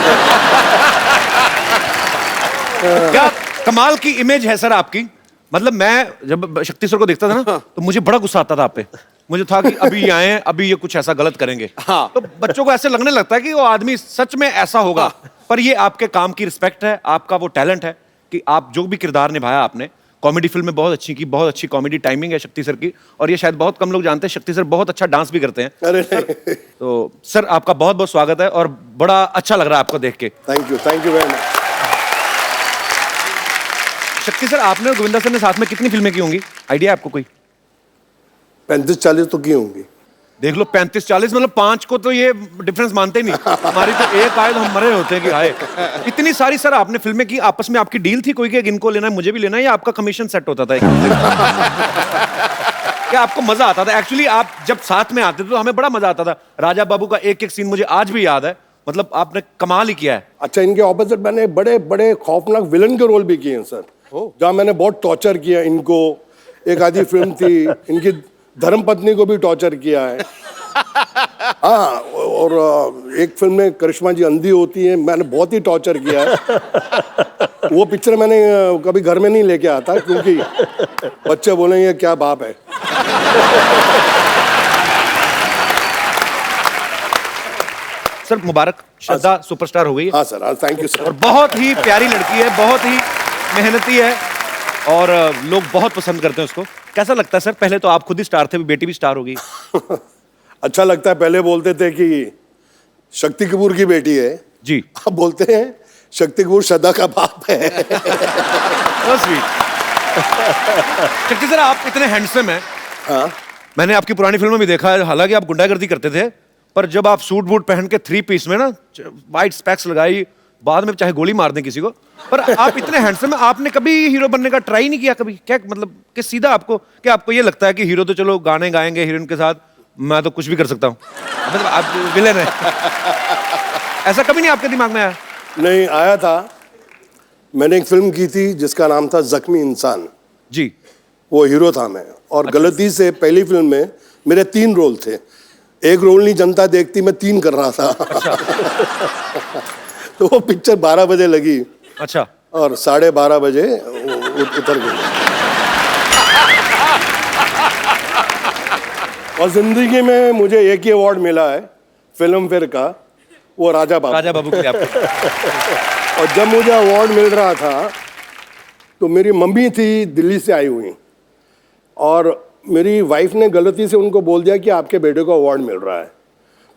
Speaker 1: क्या कमाल की इमेज है सर आपकी। मतलब मैं जब शक्ति सर को देखता था ना, तो मुझे बड़ा गुस्सा आता था आप पे। मुझे था कि अभी ये आए हैं, अभी ये कुछ ऐसा गलत करेंगे।
Speaker 2: हाँ।
Speaker 1: तो बच्चों को ऐसे लगने लगता है कि वो आदमी सच में ऐसा होगा। पर ये आपके काम की रिस्पेक्ट है, आपका वो टैलेंट है कि आप जो भी किरदार निभाया आपने। कॉमेडी फिल्म में बहुत अच्छी की, बहुत अच्छी कॉमेडी टाइमिंग है शक्ति सर की, और ये शायद बहुत कम लोग जानते हैं, शक्ति सर बहुत अच्छा डांस भी करते हैं।
Speaker 2: अरे
Speaker 1: तो सर आपका बहुत बहुत स्वागत है, और बड़ा अच्छा लग रहा है आपको देख के।
Speaker 2: Thank you very much.
Speaker 1: शक्ति सर, आपने और गोविंदा सर ने साथ में कितनी फिल्में की होंगी, आइडिया आपको कोई?
Speaker 2: 35-40 तो की होंगी।
Speaker 1: देख लो, 35-40 मतलब 5 को तो ये डिफरेंस मानते ही नहीं। हमारी तो एक आए तो हम मरे होते हैं कि आए। इतनी सारी सर आपने फिल्में की, आपस में आपकी डील थी कोई कि इनको लेना है मुझे भी लेना है, या आपका कमीशन सेट होता था? क्या आपको मजा आता था? एक्चुअली आप जब साथ में आते थे तो हमें बड़ा मजा आता था। राजा बाबू का एक एक सीन मुझे आज भी याद है, मतलब आपने कमाल ही किया है।
Speaker 2: अच्छा, इनके ऑपोजिट मैंने बड़े बड़े खौफनाक विलन के रोल भी किए हैं सर, जहाँ मैंने बहुत टॉर्चर किया इनको। एक आधी फिल्म थी, इनकी धर्मपत्नी को भी टॉर्चर किया है। हाँ, और एक फिल्म में करिश्मा जी अंधी होती है, मैंने बहुत ही टॉर्चर किया है। वो पिक्चर मैंने कभी घर में नहीं लेके आता, क्योंकि बच्चे बोलेंगे क्या बाप है।
Speaker 1: सर मुबारक, श्रद्धा सुपरस्टार हो गई है।
Speaker 2: हाँ सर, हाँ, थैंक यू
Speaker 1: और
Speaker 2: सर।
Speaker 1: बहुत ही प्यारी लड़की है, बहुत ही मेहनती है और लोग बहुत पसंद करते हैं उसको। कैसा लगता है सर? पहले तो आप खुद ही स्टार थे, बेटी भी स्टार होगी।
Speaker 2: अच्छा लगता है। पहले बोलते थे कि शक्ति कपूर की बेटी है
Speaker 1: जी।
Speaker 2: अब बोलते हैं शक्ति कपूर श्रद्धा का बाप है।
Speaker 1: So sweet। शक्ति सर, आप इतने हैंडसम हैं।
Speaker 2: हाँ,
Speaker 1: मैंने आपकी पुरानी फिल्मों में देखा है, हालांकि आप गुंडागर्दी करते थे, पर जब आप सूट बूट पहन के 3 पीस में ना, वाइट स्पेक्स लगाई, बाद में चाहे गोली मार दें किसी को, पर आप इतने हैंडसम हैं, आपने कभी हीरो बनने का ट्राई नहीं किया कभी? क्या मतलब कि सीधा आपको, क्या आपको ये लगता है कि हीरो तो चलो गाने गाएंगे हीरोइन के साथ, मैं तो कुछ भी कर सकता हूँ, मतलब आप विलेन है? ऐसा कभी नहीं आपके दिमाग में आया?
Speaker 2: नहीं आया था। मैंने एक फिल्म की थी जिसका नाम था जख्मी इंसान,
Speaker 1: जी।
Speaker 2: वो हीरो था मैं, और गलती से पहली फिल्म में मेरे 3 रोल थे। एक रोल नहीं जनता देखती, मैं 3 कर रहा था। तो वो पिक्चर 12 बजे लगी
Speaker 1: अच्छा।
Speaker 2: और 12:30 बजे उतर गई। और जिंदगी में मुझे एक ही अवार्ड मिला है फिल्म फेयर का, वो राजा बाबू।
Speaker 1: राजा बाबू के लिए आपको।
Speaker 2: और जब मुझे अवार्ड मिल रहा था तो मेरी मम्मी थी दिल्ली से आई हुई, और मेरी वाइफ ने गलती से उनको बोल दिया कि आपके बेटे को अवार्ड मिल रहा है।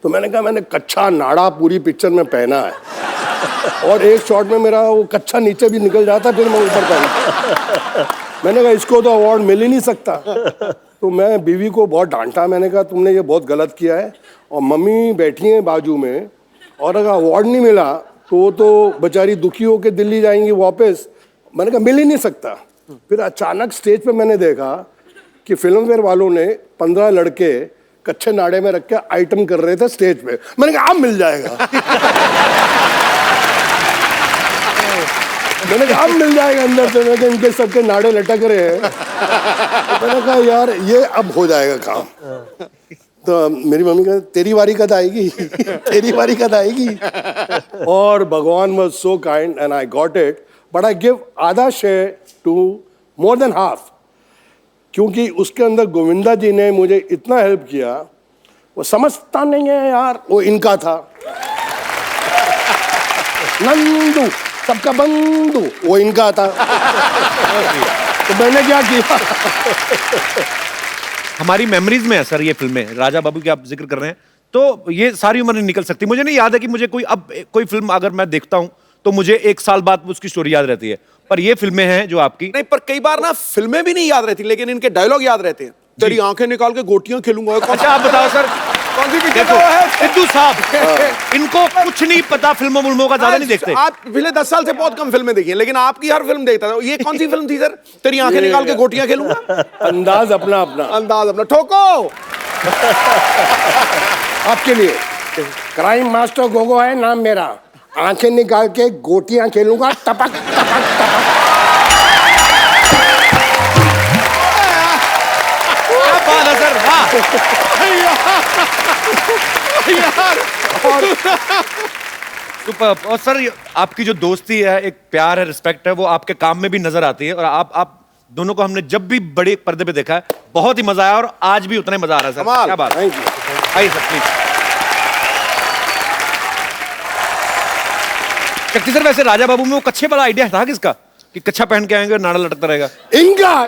Speaker 2: तो मैंने कहा मैंने कच्चा नाड़ा पूरी पिक्चर में पहना है, और एक शॉट में मेरा वो कच्चा नीचे भी निकल जाता, फिर मैं ऊपर पहना। मैंने कहा इसको तो अवार्ड मिल ही नहीं सकता। तो मैं बीवी को बहुत डांटा, मैंने कहा तुमने ये बहुत गलत किया है। और मम्मी बैठी हैं बाजू में, और अगर अवार्ड नहीं मिला तो वो तो बेचारी दुखी होकर दिल्ली जाएंगी वापस। मैंने कहा मिल ही नहीं सकता। फिर अचानक स्टेज पे मैंने देखा कि फिल्म फेयर वालों ने 15 लड़के कच्चे नाड़े में रख के आइटम कर रहे थे स्टेज पे। मैंने कहा अब मिल जाएगा। मैंने कहा अब मिल जाएगा अंदर से। मैंने कहा इनके सबके नाड़े लटक रहे हैं। तो मैंने कहा यार ये अब हो जाएगा काम। तो मेरी मम्मी कहती तेरी बारी कद आएगी, तेरी बारी कद आएगी। और भगवान was so kind and I got it, but I give आधा share to more than half, क्योंकि उसके अंदर गोविंदा जी ने मुझे इतना हेल्प किया। वो समझता नहीं है यार, वो इनका था नंदू, सबका बंधु, वो इनका था। तो मैंने क्या किया।
Speaker 1: हमारी मेमोरीज में है सर ये फिल्में। राजा बाबू की आप जिक्र कर रहे हैं, तो ये सारी उम्र नहीं निकल सकती। मुझे नहीं याद है कि मुझे कोई फिल्म अगर मैं देखता हूं तो मुझे 1 साल बाद उसकी स्टोरी याद रहती है, पर ये फिल्में हैं जो आपकी।
Speaker 5: नहीं, पर कई बार ना फिल्में भी नहीं याद रहती, लेकिन इनके डायलॉग याद रहते हैं। तेरी आंखें निकाल के गोटियां खेलूंगा।
Speaker 1: अच्छा आप बताओ सर,
Speaker 5: कौन सी पिक्चर
Speaker 1: देखो,
Speaker 5: का वो है?
Speaker 1: सिद्धू साहब, इनको कुछ नहीं पता, फिल्मों का ज्यादा नहीं देखते।
Speaker 5: आप पिछले 10 साल से बहुत कम फिल्में देखी हैं, लेकिन आपकी हर फिल्म देखता था। ये कौन सी फिल्म थी सर? तेरी आंखें निकाल के गोटियां खेलूंगा।
Speaker 2: अंदाज अपना अपना,
Speaker 5: अंदाज अपना। ठोको।
Speaker 2: आपके लिए क्राइम मास्टर गोगो है नाम मेरा, आंखें निकाल के गोटियां खेलूंगा, टपक टपक टपक।
Speaker 1: क्या बात है सर, वाह
Speaker 5: यार।
Speaker 1: सुपर्ब। और सर आपकी जो दोस्ती है, एक प्यार है, रिस्पेक्ट है, वो आपके काम में भी नजर आती है। और आप दोनो't को हमने जब भी बड़े पर्दे पे देखा है बहुत ही मजा आया, और आज भी उतना ही मजा आ रहा है सर।
Speaker 5: कमाल।
Speaker 1: क्या बात।
Speaker 2: Thank you.
Speaker 1: आइए सर प्लीज। शक्ति सर, वैसे राजा बाबू में वो कच्छे वाला आइडिया था किसका, कि कच्छा पहन के आएंगे और नाड़ा लटकता रहेगा?
Speaker 2: इनका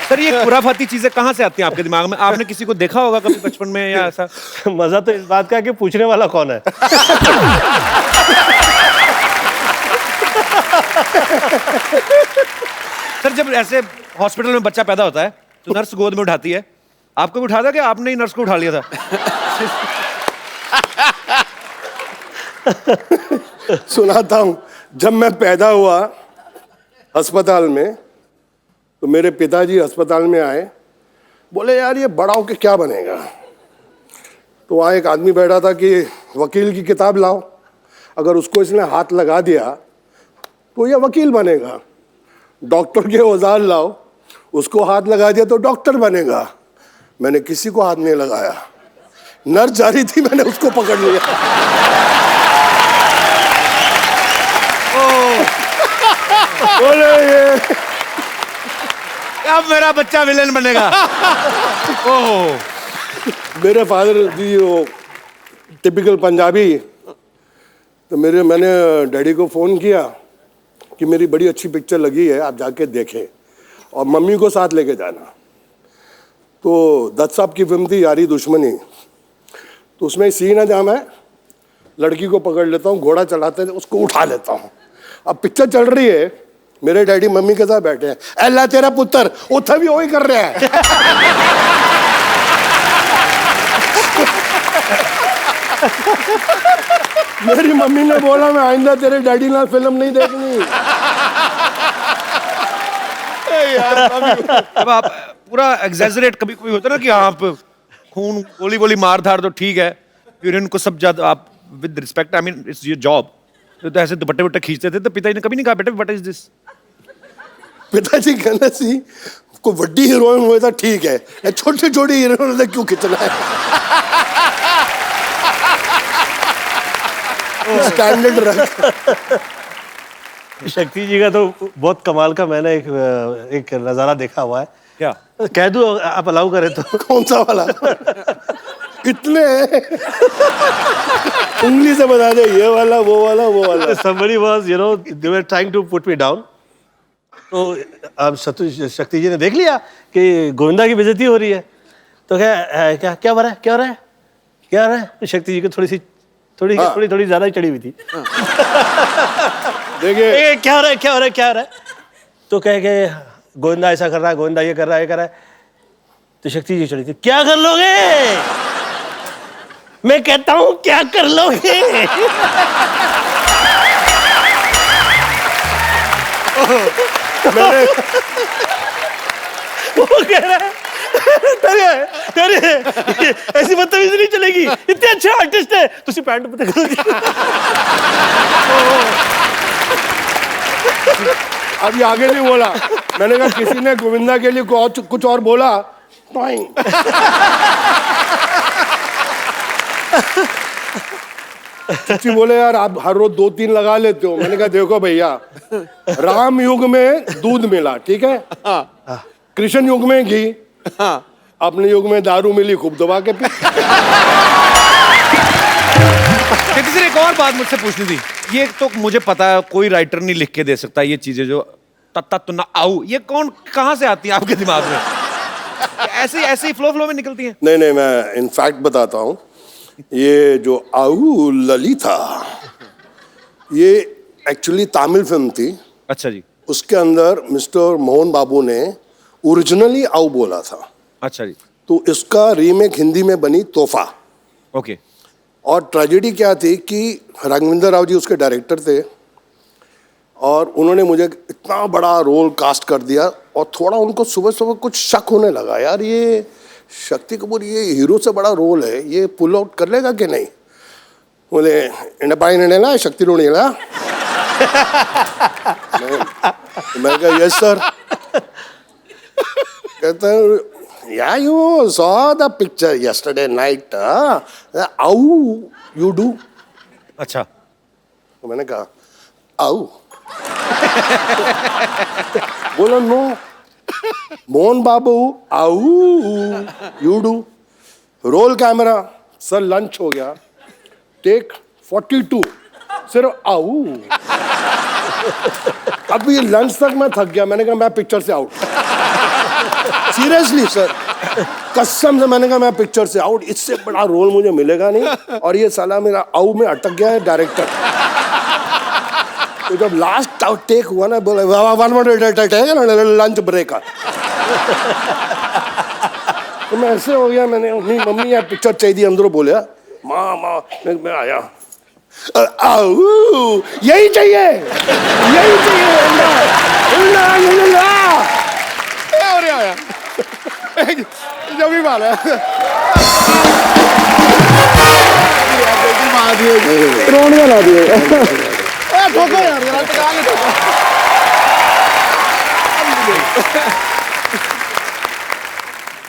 Speaker 1: सर ये खुराफाती चीजें कहाँ से आती हैं आपके दिमाग में? आपने किसी को देखा होगा कभी बचपन में या ऐसा?
Speaker 3: मजा तो इस बात का है कि पूछने वाला कौन है।
Speaker 1: सर जब ऐसे हॉस्पिटल में बच्चा पैदा होता है तो नर्स गोद में उठाती है, आपको भी उठा था कि आपने ही नर्स को उठा लिया था?
Speaker 2: सुनाता हूं। जब मैं पैदा हुआ अस्पताल में,
Speaker 6: तो मेरे पिताजी अस्पताल में आए, बोले यार ये बड़ा होके क्या बनेगा। तो वहाँ एक आदमी बैठा था कि वकील की किताब लाओ, अगर उसको इसने हाथ लगा दिया तो ये वकील बनेगा। डॉक्टर के औजार लाओ, उसको हाथ लगा दिया तो डॉक्टर बनेगा। मैंने किसी को हाथ नहीं लगाया, नर्स जा रही थी, मैंने उसको पकड़ लिया। बोले ये
Speaker 1: अब मेरा बच्चा विलेन बनेगा। ओह,
Speaker 6: मेरे फादर जी वो टिपिकल पंजाबी। तो मैंने डैडी को फ़ोन किया कि मेरी बड़ी अच्छी पिक्चर लगी है, आप जाके देखें और मम्मी को साथ लेके जाना। तो दत्त साहब की फिल्म थी यारी दुश्मनी। तो उसमें सीन है जहाँ मैं लड़की को पकड़ लेता हूँ, घोड़ा चलाते थे उसको उठा लेता हूँ। अब पिक्चर चल रही है, मेरे डैडी मम्मी के साथ बैठे हैं, अल्लाह तेरा पुत्र उठा भी वही कर रहा है। मेरी मम्मी ने बोला मैं आइंदा तेरे डैडी ना फिल्म नहीं देखनी।
Speaker 1: अब आप पूरा एग्जैजरेट, कभी कभी होता है ना कि आप खून गोली गोली मार धार तो ठीक है, फिर इनको सब ज्यादा आप with respect, I mean it's your job, तो ऐसे दुपट्टे वट्टे खींचते थे, तो पिताजी ने कभी नहीं कहा बेटा व्हाट इज दिस?
Speaker 6: पिताजी कहना सी कोई बड़ी हीरोइन हुए तो ठीक है, छोटी छोटी हीरोइन क्यों खींचना है। स्टैंडर्ड रख।
Speaker 3: शक्ति जी का तो बहुत कमाल का मैंने एक नज़ारा देखा हुआ है।
Speaker 1: क्या
Speaker 3: कह दूं आप अलाउ करें तो?
Speaker 6: कौन सा वाला? इतने उंगली से बता दे, ये वाला वो वाला वो वाला।
Speaker 3: Somebody was, you know, they were trying to put me down. तो अब शक्ति जी ने देख लिया कि गोविंदा की बेइज्जती हो रही है, तो क्या क्या हो रहा है, क्या हो रहा है, क्या हो रहा है? तो शक्ति जी को थोड़ी ज्यादा ही चढ़ी हुई थी।
Speaker 6: देखिए
Speaker 3: क्या हो रहा है, क्या हो रहा है, क्या हो रहा है? तो कह के गोविंदा ऐसा कर रहा है, गोविंदा ये कर रहा है, ये कर रहा है। तो शक्ति जी चढ़ी थी, क्या कर लोगे? मैं कहता हूं क्या कर लोगे? वो कह रहा है अरे ऐसी बदतमीजी नहीं चलेगी, इतने अच्छे आर्टिस्ट है, तुसी पैंट पता करोगे।
Speaker 6: अभी आगे नहीं बोला, मैंने कहा किसी ने गोविंदा के लिए कुछ और बोला। चची बोले यार आप हर रोज 2-3 लगा लेते हो। मैंने कहा देखो भैया, राम युग में दूध मिला, ठीक है, कृष्ण युग में घी, अपने युग में दारू मिली, खूब दबा के पी।
Speaker 1: किसी एक और बात मुझसे पूछनी थी, ये तो मुझे पता है कोई राइटर नहीं लिख के दे सकता ये चीजें जो तत्ता तो ना आऊ, ये कौन कहाँ से आती है आपके दिमाग में? ऐसे ही फ्लो में निकलती हैं?
Speaker 6: नहीं, मैं इनफैक्ट बताता हूँ, ये जो आऊ ललिता, ये एक्चुअली तमिल फिल्म थी।
Speaker 1: अच्छा जी।
Speaker 6: उसके अंदर मिस्टर मोहन बाबू ने ओरिजिनली आऊ बोला था।
Speaker 1: अच्छा जी।
Speaker 6: तो इसका रीमेक हिंदी में बनी तोहफा।
Speaker 1: ओके।
Speaker 6: और ट्रेजेडी क्या थी कि राघवेंद्र राव जी उसके डायरेक्टर थे और उन्होंने मुझे इतना बड़ा रोल कास्ट कर दिया और थोड़ा उनको सुबह सुबह कुछ शक होने लगा, यार ये शक्ति कपूर ये हीरो से बड़ा रोल है, ये पुल आउट कर लेगा कि नहीं। बोले इंडा शक्ति रोणीला। मैं कहा यस सर। कहता yeah you saw the picture yesterday night, how you do?
Speaker 1: अच्छा।
Speaker 6: तो मैंने कहा आऊ। बोला नो मोहन बाबू आऊ you do. Roll camera sir, lunch हो गया, टेक 42, सिर्फ आऊ। अभी लंच तक मैं थक गया, मैंने कहा मैं पिक्चर से आउट। सीरियसली सर, कसम से मैंने कहा मैं पिक्चर से आउट, इससे बड़ा रोल मुझे मिलेगा नहीं। और ये साला मेरा आऊ में अटक गया है डायरेक्टर। तो जब लास्ट टेक हुआ ना, बोला लंच ब्रेक। तो मैं ऐसे हो गया, मैंने अपनी मम्मी यार पिक्चर चाहिए अंदरों बोला, माँ मैं आया, आऊ यही चाहिए, यही चाहिए।
Speaker 2: जो भी माल है
Speaker 6: रोने ला दिए
Speaker 2: ठोको यार जरा टका के ठोको।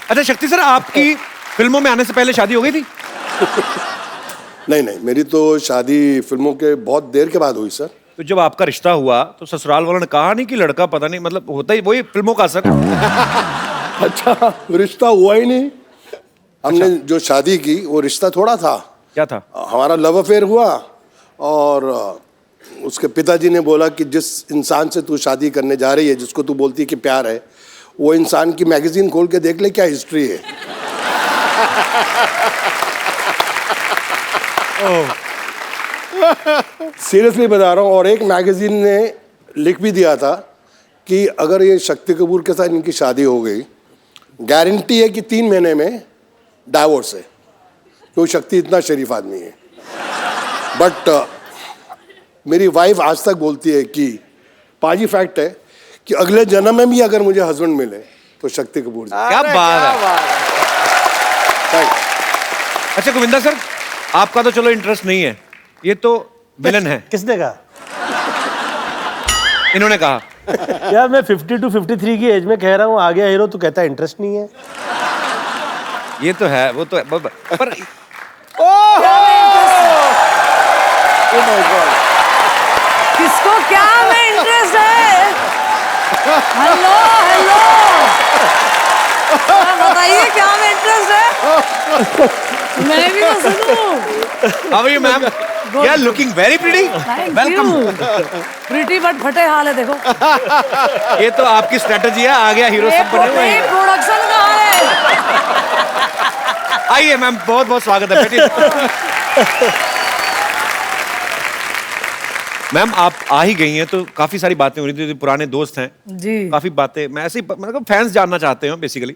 Speaker 1: अच्छा शक्ति सर, आपकी फिल्मों में आने से पहले शादी हो गई थी?
Speaker 6: नहीं नहीं, मेरी तो शादी फिल्मों के बहुत देर के बाद हुई सर।
Speaker 1: तो जब आपका रिश्ता हुआ तो ससुराल वालों ने कहा नहीं कि लड़का पता नहीं, मतलब होता ही वही फिल्मों का असर?
Speaker 6: अच्छा, रिश्ता हुआ ही नहीं। हमने जो शादी की वो रिश्ता थोड़ा था।
Speaker 1: क्या था?
Speaker 6: हमारा लव अफेयर हुआ और उसके पिताजी ने बोला कि जिस इंसान से तू शादी करने जा रही है, जिसको तू बोलती है कि प्यार है, वो इंसान की मैगजीन खोल के देख ले क्या हिस्ट्री है। सीरियसली बता रहा हूँ। और एक मैगजीन ने लिख भी दिया था कि अगर ये शक्ति कपूर के साथ इनकी शादी हो गई, गारंटी है कि 3 महीने में डाइवोर्स है, क्योंकि शक्ति इतना शरीफ आदमी है। बट मेरी वाइफ आज तक बोलती है कि पाजी फैक्ट है कि अगले जन्म में भी अगर मुझे हस्बैंड मिले तो शक्ति कपूर जी।
Speaker 1: क्या बात है। अच्छा गोविंदा सर, आपका तो चलो इंटरेस्ट नहीं है, ये तो विलन है।
Speaker 3: किसने कहा?
Speaker 1: इन्होंने कहा।
Speaker 3: यार मैं 50 to 53 की एज में कह रहा हूँ आ गया हीरो, तू कहता है इंटरेस्ट नहीं है।
Speaker 1: ये तो है, वो तो है, पर
Speaker 7: किसको क्या में इंटरेस्ट है? हेलो हेलो, बताइए क्या में इंटरेस्ट है? मैं भी तो सुनूं।
Speaker 1: How are you ma'am? You are looking very pretty. Welcome.
Speaker 7: Pretty but फटे हाल है देखो।
Speaker 1: ये तो आपकी स्ट्रेटजी है, आ गया हीरो सब बने हुए हैं।
Speaker 7: प्रोडक्शन कहाँ है?
Speaker 1: आइए मैम, बहुत बहुत स्वागत है, बैठिए। मैम आप आ ही गई हैं तो काफी सारी बातें हो रही थी, पुराने दोस्त हैं
Speaker 7: जी।
Speaker 1: काफी बातें, मैं ऐसे ही मतलब फैंस जानना चाहते हैं बेसिकली।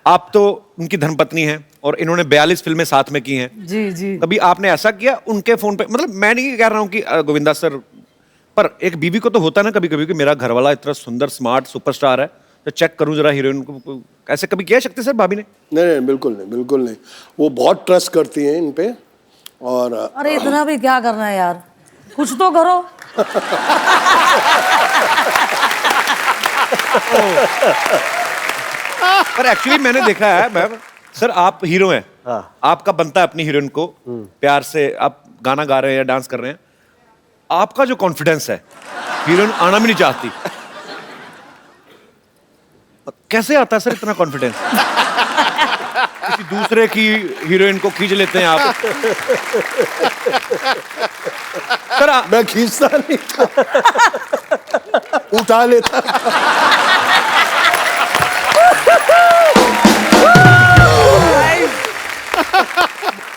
Speaker 1: आप तो उनकी धर्मपत्नी हैं और इन्होंने 42 फिल्में साथ में की हैं।
Speaker 7: जी जी।
Speaker 1: कभी आपने ऐसा किया उनके फोन पे? मतलब मैं नहीं कह रहा हूँ कि गोविंदा सर, पर एक बीवी को तो होता है ना कभी कभी कि मेरा घरवाला इतना सुंदर स्मार्ट सुपरस्टार है, तो चेक करूं जरा हीरोइन को। ऐसे कभी किया शक्ति सर भाभी ने?
Speaker 6: नहीं नहीं, बिल्कुल नहीं, बिल्कुल नहीं। वो बहुत ट्रस्ट करती हैं इन पे। और
Speaker 7: अरे इतना भी क्या करना है यार, कुछ तो करो।
Speaker 1: पर एक्चुअली मैंने देखा है मैम सर, आप हीरो हैं, आपका बनता है अपनी हीरोइन को प्यार से, आप गाना गा रहे हैं या डांस कर रहे हैं, आपका जो कॉन्फिडेंस है हीरोइन आना भी नहीं चाहती, कैसे आता है सर इतना कॉन्फिडेंस? किसी दूसरे की हीरोइन को खींच लेते हैं आप। सर
Speaker 6: मैं खींचता नहीं था, उठा लेता।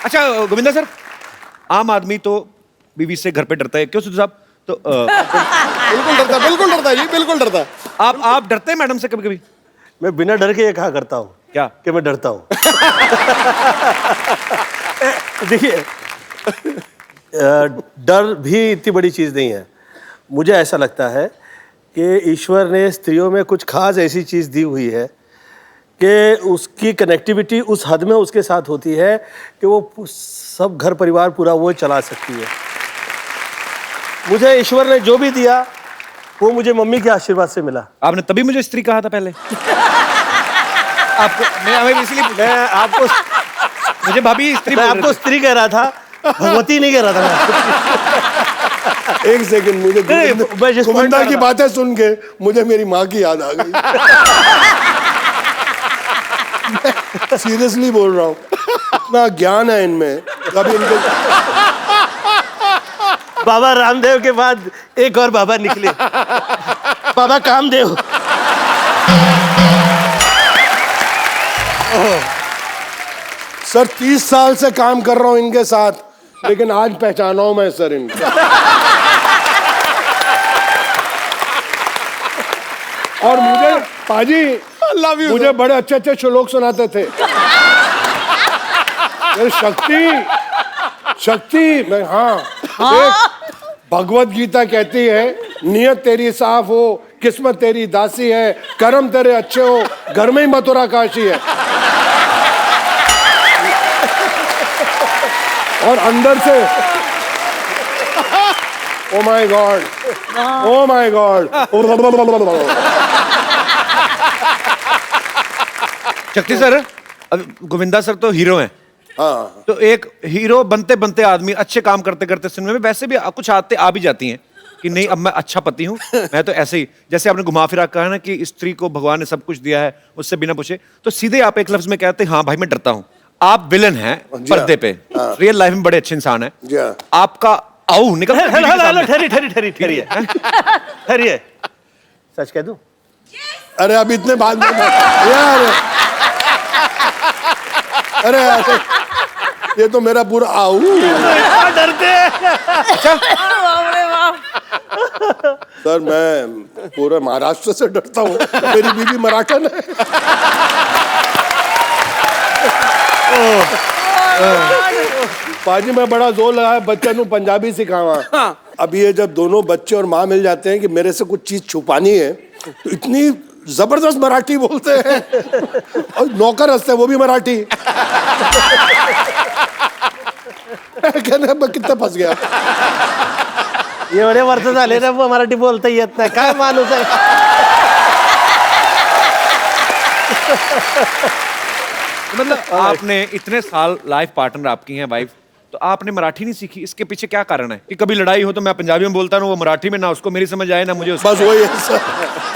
Speaker 1: अच्छा गोविंदा सर, आम आदमी तो बीवी से घर पे डरता है, क्यों सिद्धू साहब? तो
Speaker 2: बिल्कुल डरता है जी, बिल्कुल डरता है।
Speaker 1: आप डरते हैं मैडम से कभी कभी?
Speaker 3: मैं बिना डर के ये कहा करता हूँ
Speaker 1: क्या
Speaker 3: कि मैं डरता हूँ। देखिए, डर भी इतनी बड़ी चीज़ नहीं है। मुझे ऐसा लगता है कि ईश्वर ने स्त्रियों में कुछ खास ऐसी चीज़ दी हुई है कि उसकी कनेक्टिविटी उस हद में उसके साथ होती है कि वो सब घर परिवार पूरा वो चला सकती है। मुझे ईश्वर ने जो भी दिया वो मुझे मम्मी के आशीर्वाद से मिला।
Speaker 1: आपने तभी मुझे स्त्री कहा था पहले? आपको मैं इसलिए
Speaker 3: मैं आपको
Speaker 1: मुझे भाभी स्त्री
Speaker 3: मैं
Speaker 1: बोल रहे
Speaker 3: आपको
Speaker 1: थे।
Speaker 3: स्त्री कह रहा था, भगवती नहीं कह रहा था मैं।
Speaker 6: एक सेकंड, मुझे
Speaker 3: मैं जिस point
Speaker 6: गोविंदा
Speaker 3: पर
Speaker 6: की
Speaker 3: था-
Speaker 6: बातें सुन के मुझे मेरी माँ की याद आ गई। सीरियसली बोल रहा हूँ, इतना ज्ञान है इनमें। कभी इनके
Speaker 3: बाबा रामदेव के बाद एक और बाबा निकले, बाबा कामदेव।
Speaker 6: सर 30 साल से काम कर रहा हूँ इनके साथ, लेकिन आज पहचाना हूं मैं सर इनको। और मुझे पाजी
Speaker 2: लव यू
Speaker 6: मुझे बड़े अच्छे अच्छे श्लोक सुनाते थे। अरे शक्ति मैं देख, भगवत गीता कहती है नियत तेरी साफ हो, किस्मत तेरी दासी है, कर्म तेरे अच्छे हो, घर में ही मथुरा काशी है। और अंदर से oh my God, oh my God.
Speaker 1: शक्ति सर, अब गोविंदा सर तो हीरो हैं।
Speaker 6: हाँ,
Speaker 1: तो एक हीरो बनते बनते आदमी अच्छे काम करते करते सिनेमा में वैसे भी कुछ आते आ भी जाती हैं कि नहीं अब मैं अच्छा पति हूँ, मैं तो ऐसे ही, जैसे आपने घुमा फिरा कहा ना कि स्त्री को भगवान ने सब कुछ दिया है, उससे बिना पूछे, तो सीधे आप एक लफ्ज में कहते हैं हाँ भाई मैं डरता हूँ। आप विलन हैं पर्दे पे, रियल लाइफ में बड़े अच्छे इंसान हैं।
Speaker 6: जी हाँ।
Speaker 1: आपका आओ निकल
Speaker 3: ठहरिए, सच कह दूं?
Speaker 6: अरे अब इतने बाद में यार, अरे यार, ये तो मेरा पूरा आऊ।
Speaker 3: डरते हैं।
Speaker 7: बाप रे बाप।
Speaker 6: सर मैं पूरे महाराष्ट्र से डरता हूँ, मेरी बीवी मराठन है। पाजी मैं बड़ा जोर लगाया बच्चा नू पंजाबी सिखावा। अब ये जब दोनों बच्चे और माँ मिल जाते हैं कि मेरे से कुछ चीज छुपानी है, तो इतनी जबरदस्त मराठी बोलते हैं, और नौकर हंसते हैं वो भी मराठी। कहने मैं कितना फंस गया।
Speaker 3: एवढे वर्ष झाले ना मराठी बोलता येत नाही, काय माणूस आहे।
Speaker 1: मतलब आपने इतने साल लाइफ पार्टनर आपकी हैं वाइफ, तो आपने मराठी नहीं सीखी, इसके पीछे क्या कारण है कि कभी लड़ाई हो तो मैं पंजाबी में बोलता हूँ, वो मराठी में, ना उसको मेरी समझ आए ना मुझे उसको।
Speaker 6: बस वही है सर,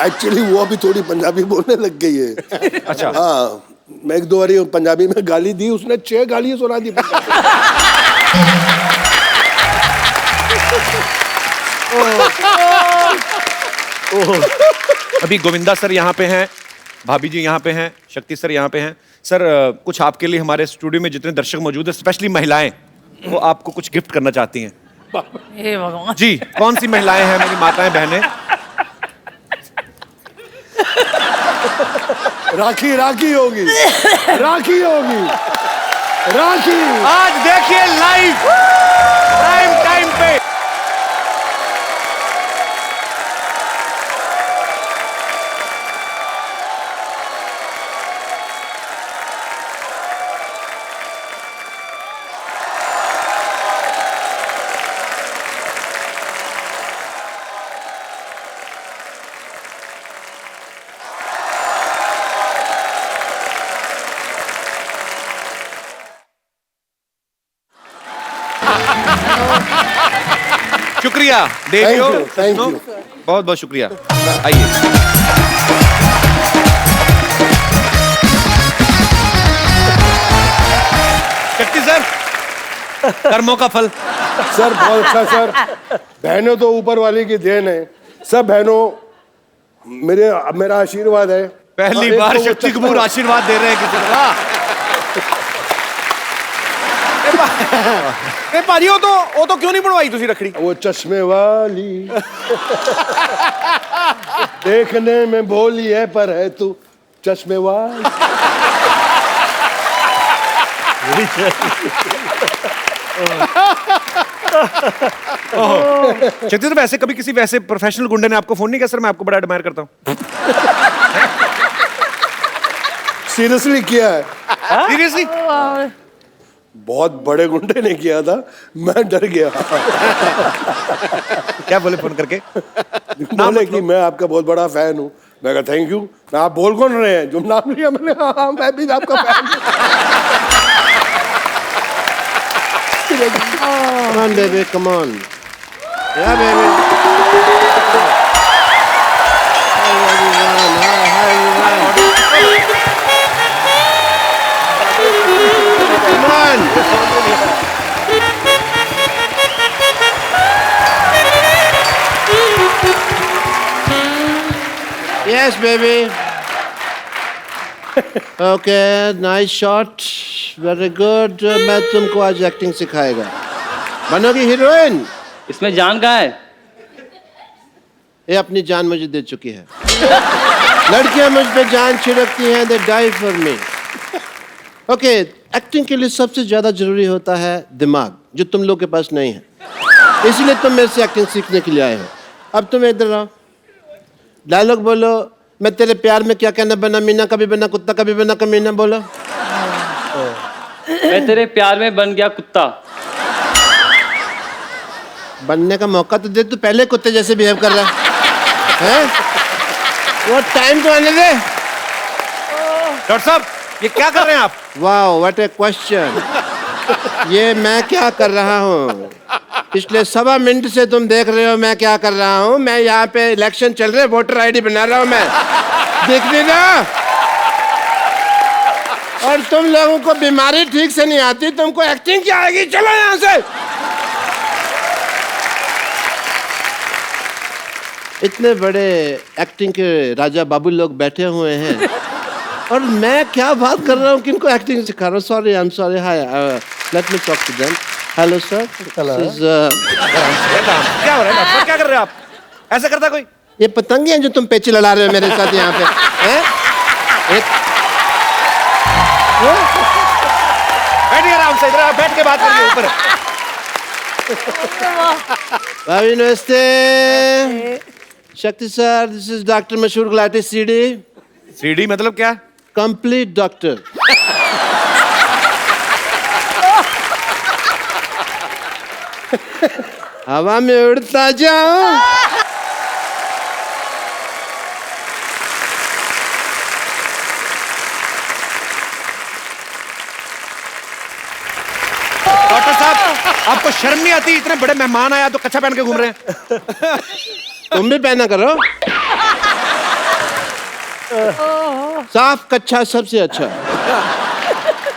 Speaker 6: एक्चुअली वो अभी थोड़ी पंजाबी बोलने लग गई है।
Speaker 1: अच्छा।
Speaker 6: हाँ, मैं एक दो बारी पंजाबी में गाली दी, उसने 6 गाली सुना दी।
Speaker 1: अभी गोविंदा सर यहाँ पे हैं, भाभी जी यहाँ पे हैं, शक्ति सर यहाँ पे हैं। सर कुछ आपके लिए हमारे स्टूडियो में जितने दर्शक मौजूद हैं, स्पेशली महिलाएं, वो आपको कुछ गिफ्ट करना चाहती हैं।
Speaker 7: हे भगवान।
Speaker 1: जी, कौन सी महिलाएं हैं मेरी माताएं बहनें?
Speaker 6: राखी राखी होगी, राखी होगी, राखी।
Speaker 1: आज देखिए लाइव टाइम पे शुक्रिया देवियो,
Speaker 6: थैंक यू।
Speaker 1: बहुत बहुत शुक्रिया। आइए। शक्ति सर, कर्मों का फल।
Speaker 6: सर बहुत अच्छा सर, बहनों तो ऊपर वाली की देन है। सब बहनों मेरा आशीर्वाद है।
Speaker 1: पहली
Speaker 6: और
Speaker 1: बार
Speaker 6: एक तो वो
Speaker 1: शक्ति
Speaker 6: चश्मा-
Speaker 1: कपूर आशीर्वाद दे रहे हैं किसी को।
Speaker 5: ए भाजी वो तो क्यों नहीं बनवाई तुसी रखड़ी?
Speaker 6: वो चश्मे वाली देखने में भोली है पर है तू चश्मे वाली।
Speaker 1: शक्ति सर, वैसे कभी किसी वैसे प्रोफेशनल गुंडे ने आपको फोन नहीं किया सर मैं आपको बड़ा एडमायर करता हूँ?
Speaker 6: सीरियसली किया है,
Speaker 1: सीरियसली?
Speaker 6: बहुत बड़े गुंडे ने किया था, मैं डर गया।
Speaker 1: क्या बोले फोन करके?
Speaker 6: बोले कि मैं आपका बहुत बड़ा फैन हूँ। मैं कहा थैंक यू। आप बोल कौन रहे हैं? जो नाम लिया मैंने, हाँ मैं भी आपका फैन हूँ।
Speaker 8: Come on, baby, come on. Yeah, baby. Hi, everyone. Hi, everyone. Come on. Yes, baby. Okay, nice shot. Very good. मैं तुमको आज एक्टिंग सिखाएगा। बनोगी हीरोइन?
Speaker 9: इसमें जान कहाँ है?
Speaker 8: ये अपनी जान मुझे दे चुकी है। लड़कियां मुझ पे जान छिड़कती हैं, they die for me. Okay, acting के लिए सबसे ज्यादा जरूरी होता है दिमाग, जो तुम लोग के पास नहीं है। इसलिए तुम मेरे से एक्टिंग सीखने के लिए आए हो। अब तुम इधर आओ, डायलॉग बोलो। मैं तेरे प्यार में क्या कहना बना मीना, कभी बना कुत्ता, कभी बना कमीना। बोलो।
Speaker 9: मैं तेरे प्यार में बन गया कुत्ता।
Speaker 8: बनने का मौका तो दे, तू पहले कुत्ते जैसे बिहेव कर रहा है? वो टाइम तो आने दे।
Speaker 1: डॉक्टर साहब ये क्या कर रहे हैं आप?
Speaker 8: वाह, व्हाट ए क्वेश्चन। ये मैं क्या कर रहा हूँ? पिछले 1.25 मिनट से तुम देख रहे हो मैं क्या कर रहा हूँ। मैं यहाँ पे इलेक्शन चल रहे, वोटर आईडी बना रहा हूँ मैं। देख नहीं ना? और तुम लोगों को बीमारी ठीक से नहीं आती, तुमको एक्टिंग क्या आएगी? चलो यहाँ से। इतने बड़े एक्टिंग के राजा बाबू लोग बैठे हुए हैं और मैं क्या बात कर रहा हूँ, किनको एक्टिंग सिखा रहा हूँ। Sorry, I am sorry. Hi, let me talk to them. Hello sir.
Speaker 1: क्या हो रहा है डॉक्टर साहब? क्या कर रहे हो आप? ऐसा करता कोई?
Speaker 8: ये पतंगे हैं जो तुम पेचे लड़ा रहे हो मेरे साथ यहाँ पे, हैं?
Speaker 1: बैठिए आराम से, इधर आप बैठ के बात करिए ऊपर।
Speaker 8: भाभी नमस्ते। शक्ति सर, दिस इज डॉक्टर मशहूर गुलाटी सीडी।
Speaker 1: सीडी मतलब क्या?
Speaker 8: Complete doctor. हवा में उड़ता जाओ।
Speaker 1: डॉक्टर साहब आपको शर्म नहीं आती? इतने बड़े मेहमान आया तो कच्छा पहन के घूम रहे हैं।
Speaker 8: तुम भी पहना करो। साफ कच्छा सबसे अच्छा।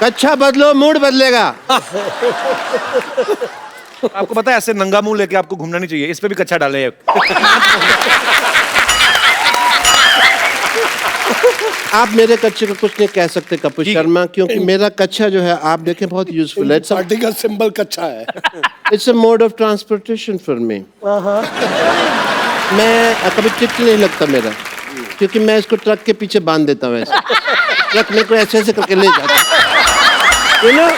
Speaker 8: कच्छा बदलो, मूड बदलेगा।
Speaker 1: आपको पता है ऐसे नंगा मुंह लेके आपको घूमना नहीं चाहिए। इस पे भी कच्छा डाले।
Speaker 8: आप मेरे कच्छे को कुछ नहीं कह सकते कपूर शर्मा, क्योंकि मेरा कच्छा जो है आप देखें बहुत यूजफुल है।
Speaker 6: पार्टी का सिंबल कच्छा है।
Speaker 8: It's a mode of transportation for me. मैं कभी ट्रिक नहीं लगता मेरा, क्योंकि मैं इसको ट्रक के पीछे बांध देता हूँ। ऐसे ट्रक में को ऐसे ऐसे करके ले जाता हूँ। You know,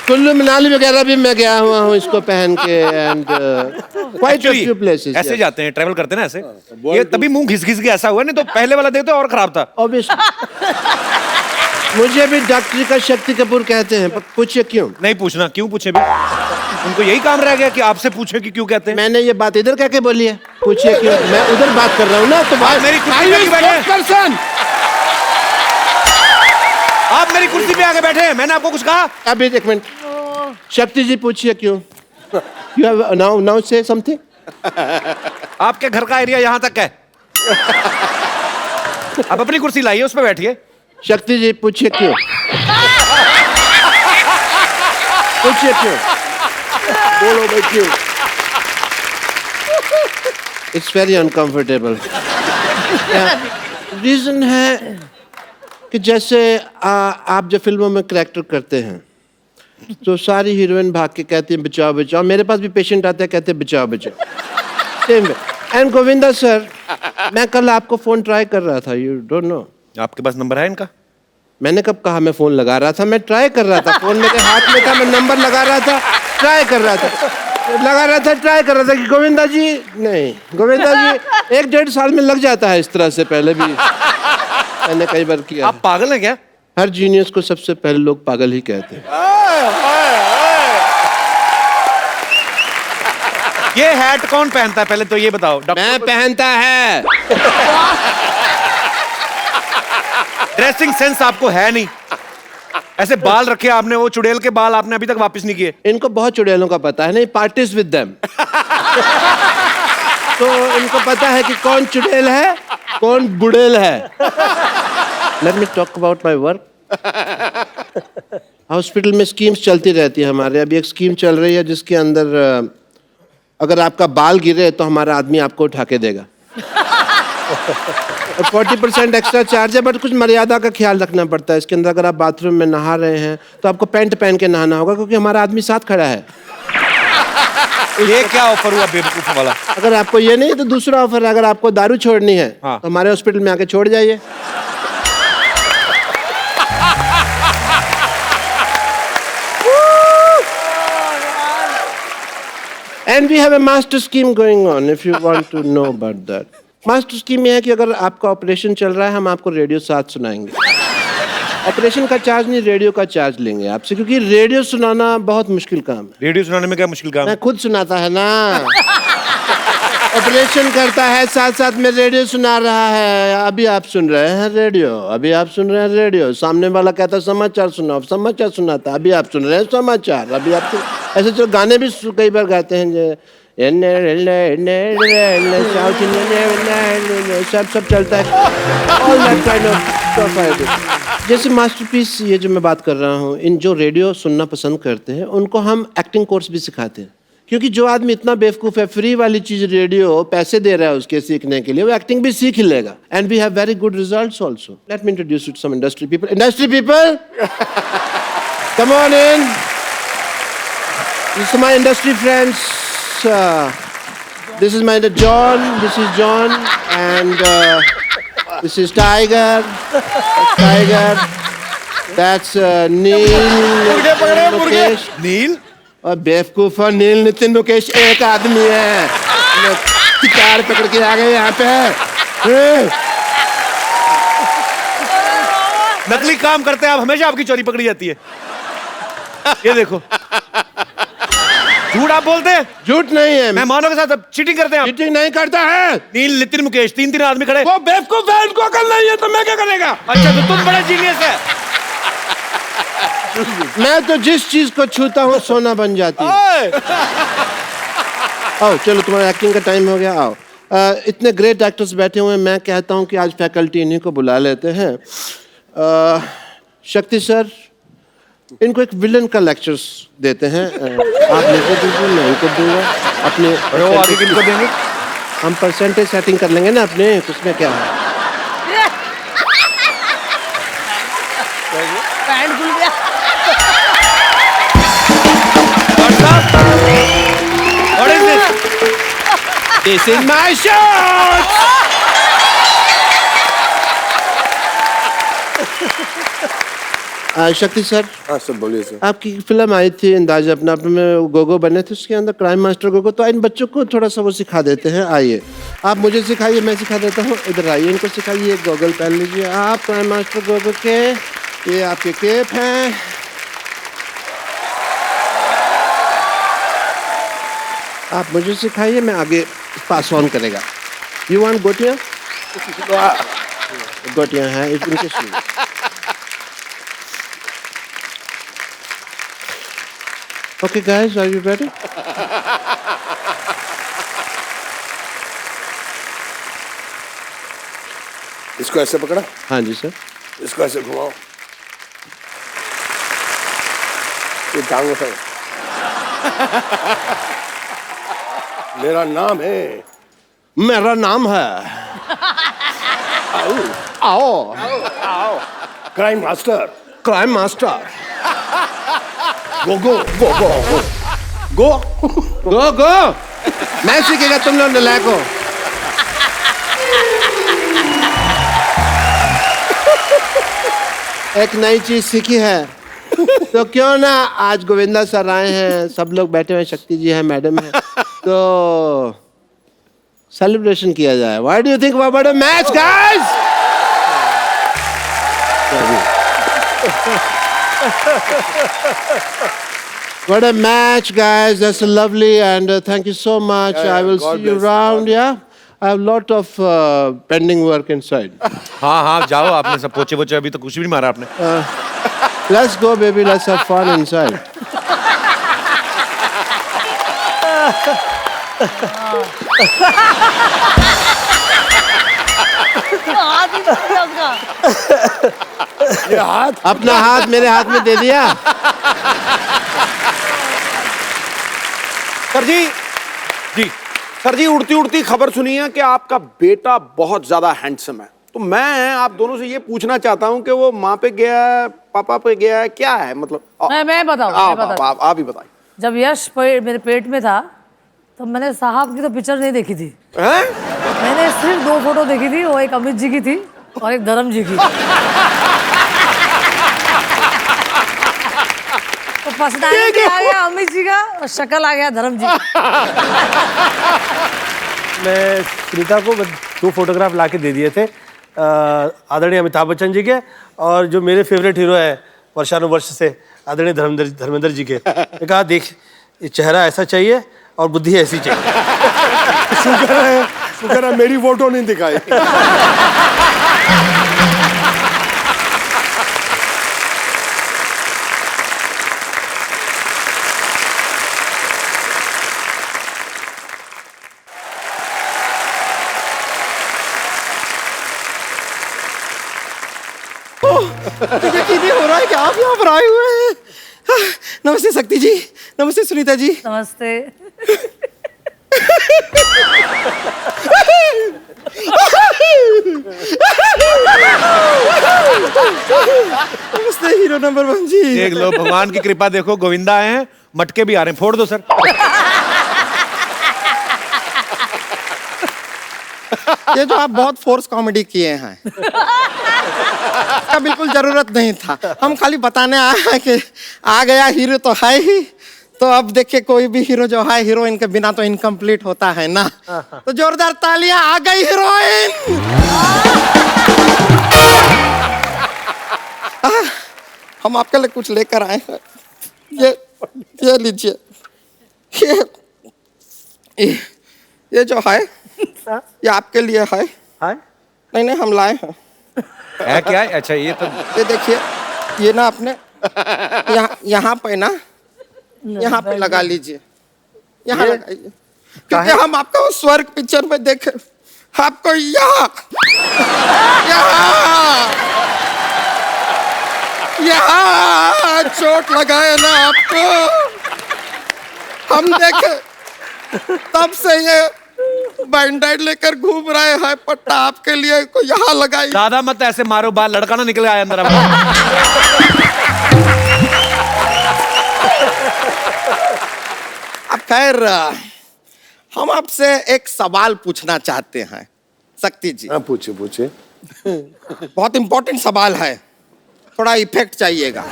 Speaker 8: कुल्लू मनाली वगैरह भी मैं गया हुआ हूँ इसको पहन के। And quite a few places.
Speaker 1: ऐसे जाते हैं, ट्रैवल करते हैं ना ऐसे। ये तभी मुंह घिस घिस के ऐसा हुआ, नहीं तो पहले वाला देखते और खराब था।
Speaker 8: ऑब्वियसली। मुझे भी डॉक्टरी का शक्ति कपूर कहते हैं, पर पूछिए क्यों?
Speaker 1: नहीं पूछना, क्यों पूछे भी? उनको यही काम रह गया कि आपसे पूछे कि क्यों कहते हैं।
Speaker 8: मैंने ये बात इधर कह के बोली है, पूछिए क्यों? मैं उधर बात कर रहा हूँ ना, तो बात
Speaker 1: मेरी कुर्सी पे क्यों बैठे?
Speaker 8: पर्सन।
Speaker 1: आप मेरी कुर्सी पे आके बैठे हैं, मैंने आपको कुछ कहा?
Speaker 8: अभी एक मिनट, शक्ति जी पूछिए क्यों? You have now say something?
Speaker 1: आपके घर का एरिया यहाँ तक है। आप अपनी कुर्सी लाइए, उस पर बैठिए।
Speaker 8: शक्ति जी पूछिए क्यों? पूछिए क्यों?
Speaker 6: बोलो भाई क्यों?
Speaker 8: It's very uncomfortable. रीजन है कि जैसे आप जो फिल्मों में कैरेक्टर करते हैं तो सारी हीरोइन भाग के कहती है बचाओ बचाओ। मेरे पास भी पेशेंट आते हैं, कहते हैं बचाओ बचाओ। Same way. And Govinda sir, मैं कल आपको फोन ट्राई कर रहा था। You don't know?
Speaker 1: आपके पास नंबर है इनका?
Speaker 8: मैंने कब कहा मैं फोन लगा रहा था? मैं ट्राई कर रहा था। फोन मेरे हाथ में था, मैं नंबर लगा रहा था, ट्राई कर रहा था, ट्राई कर रहा था कि गोविंदा जी नहीं, गोविंदा जी 1-1.5 साल में लग जाता है इस तरह से। पहले भी मैंने कई बार किया।
Speaker 1: आप पागल हैं क्या?
Speaker 8: हर जीनियस को सबसे पहले लोग पागल ही कहते हैं।
Speaker 1: ये हैट कौन पहनता है पहले तो ये बताओ?
Speaker 8: मैं पहनता है।
Speaker 1: ड्रेसिंग सेंस आपको है नहीं। ऐसे बाल रखे आपने, वो चुड़ैल के बाल आपने अभी तक वापस नहीं किए।
Speaker 8: इनको बहुत चुड़ैलों का पता है, नहीं पार्टीज विद देम। तो इनको पता है कि कौन चुड़ैल है, कौन बुड़ैल है। Late me talk about my work. Hospital में स्कीम्स चलती रहती है हमारे। अभी एक स्कीम चल रही है जिसके अंदर अगर आपका बाल गिरे तो हमारा आदमी आपको उठा के देगा। और 40% एक्स्ट्रा चार्ज है, बट कुछ मर्यादा का ख्याल रखना पड़ता है इसके अंदर। अगर आप बाथरूम में नहा रहे हैं तो आपको पैंट पहन के नहाना होगा, क्योंकि हमारा आदमी साथ खड़ा है।
Speaker 1: ये क्या ऑफर हुआ बेवकूफ वाला?
Speaker 8: अगर आपको ये नहीं तो दूसरा ऑफर है, अगर आपको दारू छोड़नी है
Speaker 1: हाँ।
Speaker 8: तो हमारे हॉस्पिटल में आके छोड़ जाइए। And we have a master scheme going on if you want to know about that. Master scheme ये है कि अगर आपका ऑपरेशन चल रहा है हम आपको रेडियो साथ सुनाएंगे। ऑपरेशन का चार्ज नहीं, रेडियो का चार्ज लेंगे आपसे, क्योंकि रेडियो सुनाना बहुत मुश्किल काम है।
Speaker 1: रेडियो सुनाने में क्या मुश्किल काम
Speaker 8: मैं
Speaker 1: है?
Speaker 8: खुद सुनाता है ना। ऑपरेशन करता है, साथ साथ में रेडियो सुना रहा है। अभी आप सुन रहे हैं रेडियो, अभी आप सुन रहे हैं रेडियो। सामने वाला कहता है समाचार सुनाओ, समाचार सुनाता, अभी आप सुन रहे हैं समाचार। अभी आप ऐसे जो गाने भी कई बार गाते हैं, जो सब चलता है। All that kind of stuff I do. जैसे मास्टरपीस ये जो मैं बात कर रहा हूँ, इन जो रेडियो सुनना पसंद करते हैं उनको हम एक्टिंग कोर्स भी सिखाते हैं, क्योंकि जो आदमी इतना बेवकूफ है, फ्री वाली चीज रेडियो पैसे दे रहा है उसके सीखने के लिए, वो एक्टिंग भी सीख ही लेगा। And we have very good results also. Let me introduce you to some industry people. Industry people, come on in. This is my industry friends. This is my John. This is John, and this is Tiger. That's Tiger. That's Neil. Mukesh.
Speaker 1: नील?
Speaker 8: और बेवकूफ और नील नितिन मुकेश एक आदमी है। Guitar पकड़ के आ गए यहाँ पे।
Speaker 1: नकली काम करते हैं आप, हमेशा आपकी चोरी पकड़ी जाती है। ये देखो, झूठ आप बोलते हैं।
Speaker 8: झूठ नहीं है,
Speaker 1: मेहमानों के साथ चीटिंग करते हैं आप।
Speaker 8: चीटिंग नहीं करता है।
Speaker 1: नील, नितिन, मुकेश, तीन आदमी खड़े।
Speaker 8: वो बेवकूफ है, उनको अकल नहीं है, तो मैं क्या करेगा?
Speaker 1: अच्छा, तो तुम बड़े जीनियस है।
Speaker 8: मैं तो जिस चीज को छूता हूँ सोना बन जाती है। आओ चलो, तुम्हारा एक्टिंग का टाइम हो गया। आओ, इतने ग्रेट एक्टर्स बैठे हुए हैं, मैं कहता हूँ कि आज फैकल्टी इन्हीं को बुला लेते हैं। शक्ति सर, इनको एक विलन का लेक्चर्स देते हैं। आप लेते दीजिए, मैं इनको दूंगा। अपने
Speaker 1: वो आगे किनको देंगे?
Speaker 8: हम परसेंटेज सेटिंग कर लेंगे ना अपने, उसमें क्या है।
Speaker 7: पैंट खुल गया।
Speaker 1: What is this?
Speaker 8: This is my shot! शक्ति सर।
Speaker 6: हाँ सर, बोलिए सर।
Speaker 8: आपकी फिल्म आई थी अंदाज अपना अपने में, गोगो बने थे, उसके अंदर क्राइम मास्टर गोगो। तो इन बच्चों को थोड़ा सा वो सिखा देते हैं। आइए, आप मुझे सिखाइए, मैं सिखा देता हूँ। इधर आइए, इनको सिखाइए। गॉगल पहन लीजिए आप क्राइम मास्टर गोगो के। ये आपके केप हैं। आप मुझे सिखाइए, मैं आगे पास ऑन करेगा। यू वांट गोटियाँ? गोटियाँ हैं इनके shoes. Okay guys, are you ready?
Speaker 6: इसको ऐसे पकड़ा,
Speaker 8: हाँ जी सर।
Speaker 6: इसको ऐसे घुमाओ, ये टांग उठाओ। मेरा नाम है।
Speaker 8: मेरा नाम है। आओ
Speaker 6: crime master.
Speaker 8: Crime master.
Speaker 6: Go go go go go
Speaker 8: go go. मैं सीखेगा, तुम लोग नलायक हो। एक नई चीज सीखी है, तो क्यों ना आज गोविंदा सर आए हैं, सब लोग बैठे हुए, शक्ति जी है, मैडम है, तो सेलिब्रेशन किया जाए। What do you think about a match guys? What a match, guys. That's lovely, and thank you so much.
Speaker 6: Yeah,
Speaker 8: I will
Speaker 6: God
Speaker 8: see you
Speaker 6: bless.
Speaker 8: around, yeah? I have a lot of pending work inside.
Speaker 1: हाँ हाँ, जाओ। आपने सब पोचे वोचे अभी तो कुछ भी नहीं मारा आपने।
Speaker 8: Let's go, baby. Let's have fun inside.
Speaker 7: हाथ ही टूट गया उसका।
Speaker 6: ये हाथ
Speaker 8: अपना हाथ मेरे हाथ में दे दिया।
Speaker 2: सर जी, सर जी, उड़ती उड़ती खबर सुनी है कि आपका बेटा बहुत ज्यादा हैंडसम है। तो मैं आप दोनों से ये पूछना चाहता हूँ कि वो माँ पे गया है, पापा पे गया है, क्या है मतलब?
Speaker 7: मैं बताऊँ,
Speaker 2: आप ही बताइए।
Speaker 7: जब यश मेरे पेट में था, तो मैंने साहब की तो पिक्चर नहीं देखी थी।
Speaker 2: हैं?
Speaker 7: मैंने सिर्फ 2 फोटो देखी थी। वो एक अमित जी की थी और एक धर्म जी की। तो पर्सनालिटी आ गया अमित जी का और शक्ल आ गया धर्म जी का।
Speaker 3: मैं सुनीता को 2 फोटोग्राफ ला के दे दिए थे। आदरणीय अमिताभ बच्चन जी के, और जो मेरे फेवरेट हीरो है वर्षानुवर्ष से आदरणीय धर्मेंद्र जी के। मैं कहा देख, ये चेहरा ऐसा चाहिए और बुद्धि ऐसी चाहिए।
Speaker 6: शुक्र है मेरी फोटो नहीं दिखाई।
Speaker 9: यकीन नहीं हो रहा है कि आप यहाँ पर आए हुए हैं। नमस्ते शक्ति जी, नमस्ते सुनीता जी।
Speaker 7: नमस्ते।
Speaker 9: नमस्ते हीरो नंबर 1 जी।
Speaker 1: देख लो, भगवान की कृपा देखो, गोविंदा आए हैं, मटके भी आ रहे हैं, फोड़ दो सर।
Speaker 9: ये जो आप बहुत फोर्स कॉमेडी किए हैं, इसका बिल्कुल जरूरत नहीं था। हम खाली बताने आए हैं कि आ गया हीरो तो है ही, तो अब देखिए कोई भी हीरो जो है, हीरोइन के बिना तो इनकम्प्लीट होता है ना। तो जोरदार तालियां, आ गई हीरोइन। हम आपके लिए कुछ लेकर आए हैं। ये लीजिए। ये जो है, ये आपके लिए है। नहीं नहीं, हम लाए हैं।
Speaker 1: है क्या? अच्छा, ये तो
Speaker 9: ये देखिए, ये ना आपने यहाँ पे ना, यहाँ पे लगा लीजिए, यहाँ लगाइए, क्योंकि हम आपको स्वर्ग पिक्चर में देखे, आपको यहाँ चोट लगाए ना आपको, हम देखे, तब से ये बैंडेड लेकर घूम रहे हैं। पट्टा आपके लिए को यहाँ लगाई।
Speaker 1: ज्यादा मत ऐसे मारो, बाल लड़का ना निकले आए अंदर।
Speaker 9: अब खैर, हम आपसे एक सवाल पूछना चाहते हैं शक्ति जी।
Speaker 6: हाँ, पूछे पूछे।
Speaker 9: बहुत इंपॉर्टेंट सवाल है, थोड़ा इफेक्ट चाहिएगा।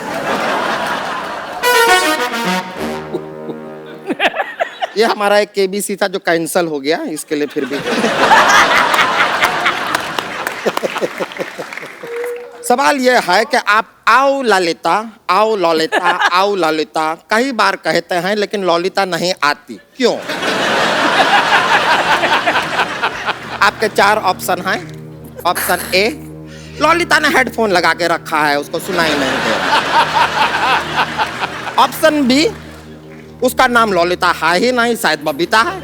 Speaker 9: ये हमारा एक केबीसी था जो कैंसिल हो गया, इसके लिए फिर भी सवाल ये है कि आप आओ ललिता, आओ ललिता, आओ ललिता कई बार कहते हैं, लेकिन ललिता नहीं आती, क्यों? आपके 4 ऑप्शन हैं। ऑप्शन ए, ललिता ने हेडफोन लगा के रखा है, उसको सुनाई नहीं दे रहा। ऑप्शन बी, उसका नाम ललिता है ही नहीं, शायद बबीता है,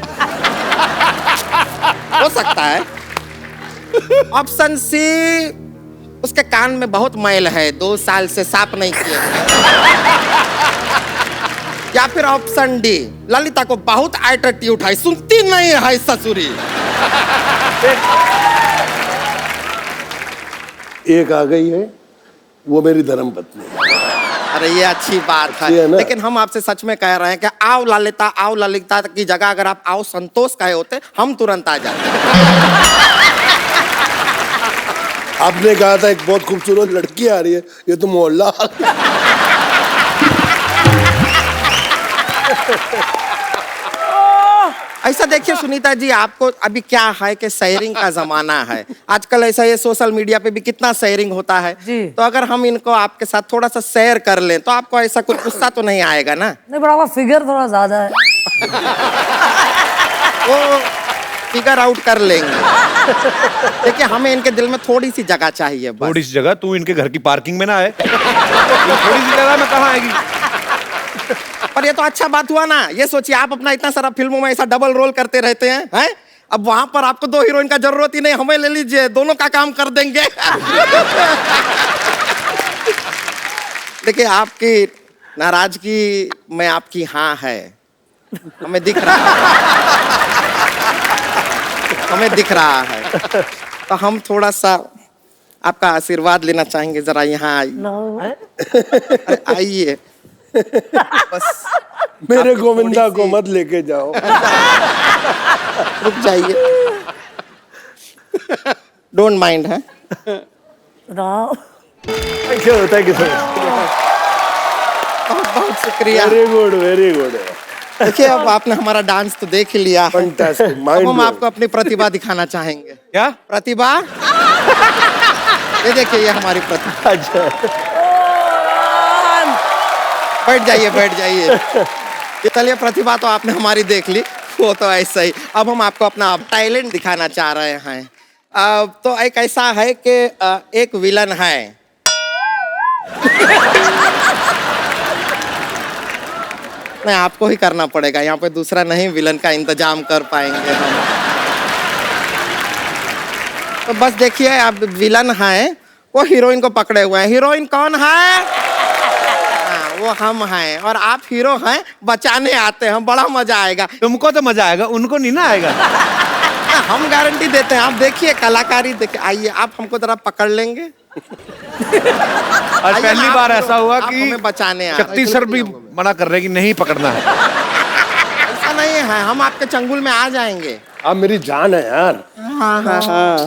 Speaker 9: हो सकता है। ऑप्शन सी, उसके कान में बहुत मैल है, 2 साल से साफ नहीं किए। या फिर ऑप्शन डी, ललिता को बहुत एटीट्यूड है, सुनती नहीं है ससुरी।
Speaker 6: एक आ गई है, वो मेरी धर्मपत्नी है।
Speaker 9: अरे ये अच्छी बात है, लेकिन हम आपसे सच में कह रहे हैं कि आओ ललिता की जगह अगर आप आओ संतोष कहे होते, हम तुरंत आ जाते।
Speaker 6: आपने कहा था एक बहुत खूबसूरत लड़की आ रही है, ये तो मोहल्ला।
Speaker 9: ऐसा देखिए सुनीता जी, आपको अभी क्या है कि शेयरिंग का जमाना है आजकल। ऐसा ये सोशल मीडिया पे भी कितना शेयरिंग होता है
Speaker 7: जी।
Speaker 9: तो अगर हम इनको आपके साथ थोड़ा सा शेयर कर लें तो आपको ऐसा कुछ गुस्सा तो नहीं आएगा ना?
Speaker 7: नहीं, पर आपका फिगर थोड़ा ज्यादा है।
Speaker 9: वो फिगर आउट कर लेंगे। देखिए, हमें इनके दिल में थोड़ी सी जगह चाहिए बस।
Speaker 1: थोड़ी सी जगह? तू इनके घर की पार्किंग में ना आए। थोड़ी सी जगह में कहाँ आएगी?
Speaker 9: पर ये तो अच्छा बात हुआ ना। ये सोचिए, आप अपना इतना सारा फिल्मों में ऐसा डबल रोल करते रहते हैं? अब वहां पर आपको 2 हीरोइन का जरूरत ही नहीं, हमें ले लीजिए, दोनों का काम कर देंगे। देखिए, आपकी नाराजगी में आपकी हाँ है, हमें दिख रहा है, हमें दिख रहा है। तो हम थोड़ा सा आपका आशीर्वाद लेना चाहेंगे, जरा यहाँ आइए। आइए बस।
Speaker 6: मेरे गोविंदा को मत लेके जाओ।
Speaker 9: रुक जाइए, डोंट माइंड है।
Speaker 3: Thank you sir.
Speaker 9: बहुत बहुत शुक्रिया।
Speaker 6: Very good, very good.
Speaker 9: देखिए, अब आपने हमारा डांस तो देख ही लिया है।
Speaker 6: फैंटास्टिक।
Speaker 9: अब हम आपको अपनी प्रतिभा दिखाना चाहेंगे।
Speaker 1: क्या
Speaker 9: प्रतिभा? ये देखिए, ये हमारी प्रतिभा।
Speaker 3: अच्छा,
Speaker 9: बैठ जाइए, बैठ जाइए। ये चलिए, प्रतिभा तो आपने हमारी देख ली, वो तो ऐसा ही। अब हम आपको अपना टैलेंट दिखाना चाह रहे हैं। तो एक ऐसा है कि एक विलन है। नहीं, आपको ही करना पड़ेगा, यहाँ पे दूसरा नहीं विलन का इंतजाम कर पाएंगे हम। तो बस देखिए, अब विलन है, वो हीरोइन को पकड़े हुए हैं। हीरोइन कौन है? वो हम हैं, और आप हीरो हैं, बचाने आते हैं। बड़ा मजा आएगा।
Speaker 1: तुमको तो मजा आएगा, उनको नहीं ना आएगा।
Speaker 9: हम गारंटी देते हैं। आप देखिए, कलाकारी देखिए। आइए, आप हमको जरा पकड़ लेंगे।
Speaker 1: और पहली बार ऐसा हुआ
Speaker 9: आप
Speaker 1: कि
Speaker 9: हमें बचाने आए।
Speaker 1: शक्ति सर भी मना कर रहे हैं कि नहीं पकड़ना है।
Speaker 9: ऐसा नहीं है, हम आपके चंगुल में आ जाएंगे।
Speaker 6: आप मेरी जान है यार।
Speaker 9: हाँ हाँ हाँ।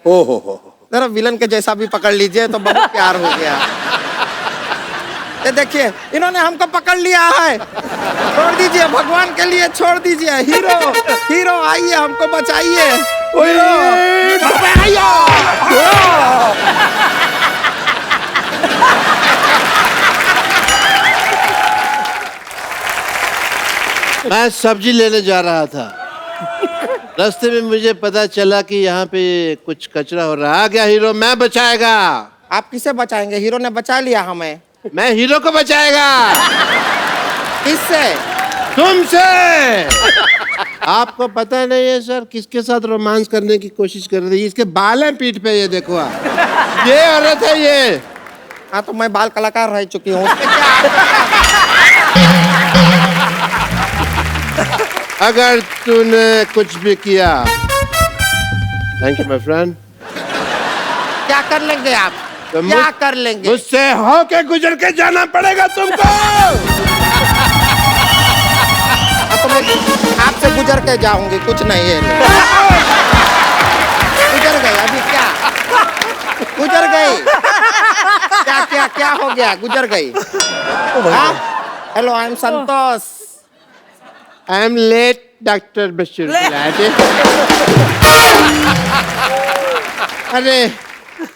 Speaker 6: ओ हो।
Speaker 9: जरा विलन के जैसा भी पकड़ लीजिए तो बहुत प्यार हो गया। ये देखिए, इन्होंने हमको पकड़ लिया है। छोड़ दीजिए, भगवान के लिए छोड़ दीजिए। हीरो, हीरो आइए, हमको बचाइए।
Speaker 8: मैं सब्जी लेने जा रहा था, रास्ते में मुझे पता चला कि यहाँ पे कुछ कचरा हो रहा है। आ गया हीरो, मैं बचाएगा।
Speaker 9: आप किसे बचाएंगे? हीरो ने बचा लिया हमें।
Speaker 8: मैं हीरो को बचाएगा।
Speaker 9: किससे?
Speaker 8: तुमसे। आपको पता नहीं है सर, किसके साथ रोमांस करने की कोशिश कर रही है? इसके बाल हैं पीठ पे, ये देखो आप। ये औरत है ये।
Speaker 9: हाँ, तो मैं बाल कलाकार रह चुकी हूँ।
Speaker 8: अगर तूने कुछ भी किया, थैंक यू माय फ्रेंड।
Speaker 9: क्या कर लेंगे आप?
Speaker 8: तो
Speaker 9: क्या कर लेंगे?
Speaker 8: मुझसे होके गुजर के जाना पड़ेगा तुमको।
Speaker 9: तो मैं आपसे गुजर के जाऊंगी, कुछ नहीं है। गुजर गई अभी, क्या गुजर गई? क्या क्या क्या हो गया? गुजर गई। Hello, I am Santosh.
Speaker 8: I am late doctor Bashir. अरे,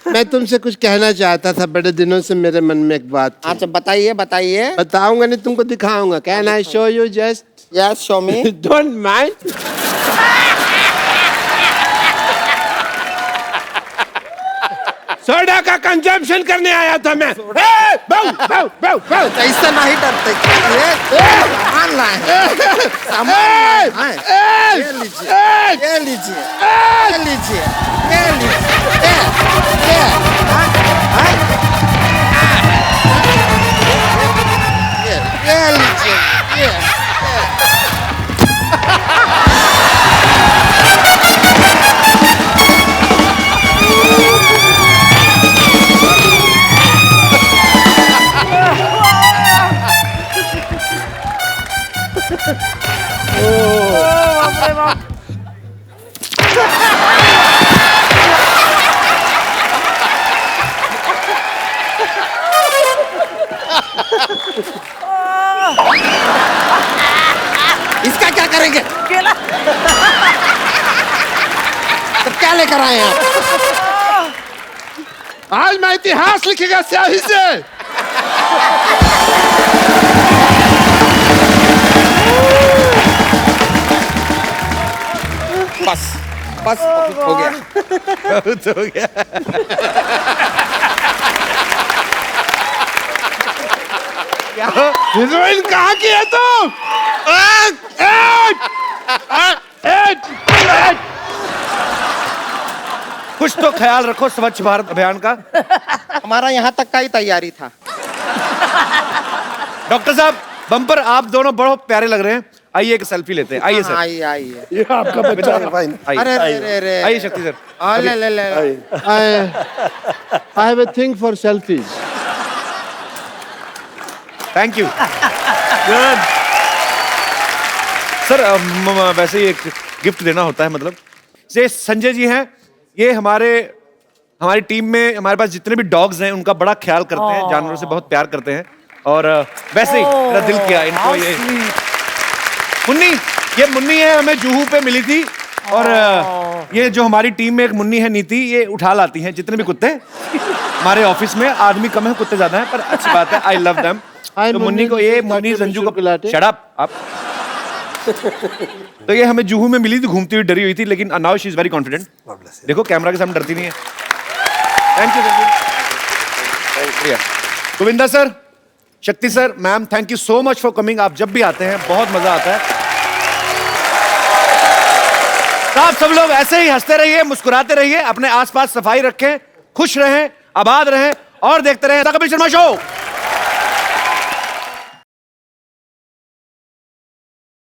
Speaker 8: मैं तुमसे कुछ कहना चाहता था, बड़े दिनों से मेरे मन में एक बात थी।
Speaker 9: अच्छा, बताइए बताइए।
Speaker 8: बताऊंगा नहीं, तुमको दिखाऊंगा। Can I show you just?
Speaker 9: Yes, show me.
Speaker 8: Don't mind. Soda का कंजम्पशन करने आया था मैं।
Speaker 9: ऐसा नहीं डरते। सामान लाए, सामान लाए। ये लीजिए, ये लीजिए, ये लीजिए, ये लीजिए, ये लीजिए, ये। इसका क्या करेंगे? तो क्या लेकर आए आप?
Speaker 8: आज मैं इतिहास लिखेगा स्याही से।
Speaker 9: बस बस, बहुत हो गया।
Speaker 1: बहुत हो गया।
Speaker 8: हीरोइन कहाँ की है तुम?
Speaker 1: कुछ तो ख्याल रखो स्वच्छ भारत अभियान का।
Speaker 9: हमारा यहाँ तक का ही तैयारी था।
Speaker 1: डॉक्टर साहब, बम्पर आप दोनों बहुत प्यारे लग रहे हैं। आइए एक सेल्फी लेते हैं। आइए सर,
Speaker 9: आइए आइए।
Speaker 6: ये आपका बच्चा है भाई।
Speaker 1: आइए।
Speaker 9: अरे अरे अरे,
Speaker 1: आइए शक्ति सर।
Speaker 9: ले ले ले।
Speaker 8: I have a thing for selfies.
Speaker 1: Thank you. Good sir, वैसे ही एक गिफ्ट देना होता है। मतलब ये संजय जी हैं, ये हमारी टीम में हमारे पास जितने भी डॉग्स हैं उनका बड़ा ख्याल करते हैं, जानवरों से बहुत प्यार करते हैं। और वैसे ही मेरा दिल किया इनको ये मुन्नी, ये मुन्नी है, हमें जुहू पे मिली थी और ये जो हमारी टीम में एक मुन्नी है नीति, ये उठा लाती हैं जितने भी कुत्ते हमारे ऑफिस में। आदमी कम है, कुत्ते ज्यादा हैं, पर अच्छी बात है, आई लव देम।
Speaker 8: Hi,
Speaker 1: तो मुन्नी को ये, मुन्नी संजू को, शट अप आप। तो ये हमें जुहू में मिली थी, घूमती हुई, डरी हुई थी, लेकिन now she is very confident. देखो कैमरा के सामने डरती नहीं है। थैंक यू गोविंदा सर, शक्ति sir, ma'am, thank you so much for coming. आप जब भी आते हैं बहुत मजा आता है। तो आप सब लोग ऐसे ही हंसते रहिए, मुस्कुराते रहिए, अपने आसपास सफाई रखें, खुश रहें, आबाद रहें और देखते रहें द कपिल शर्मा शो।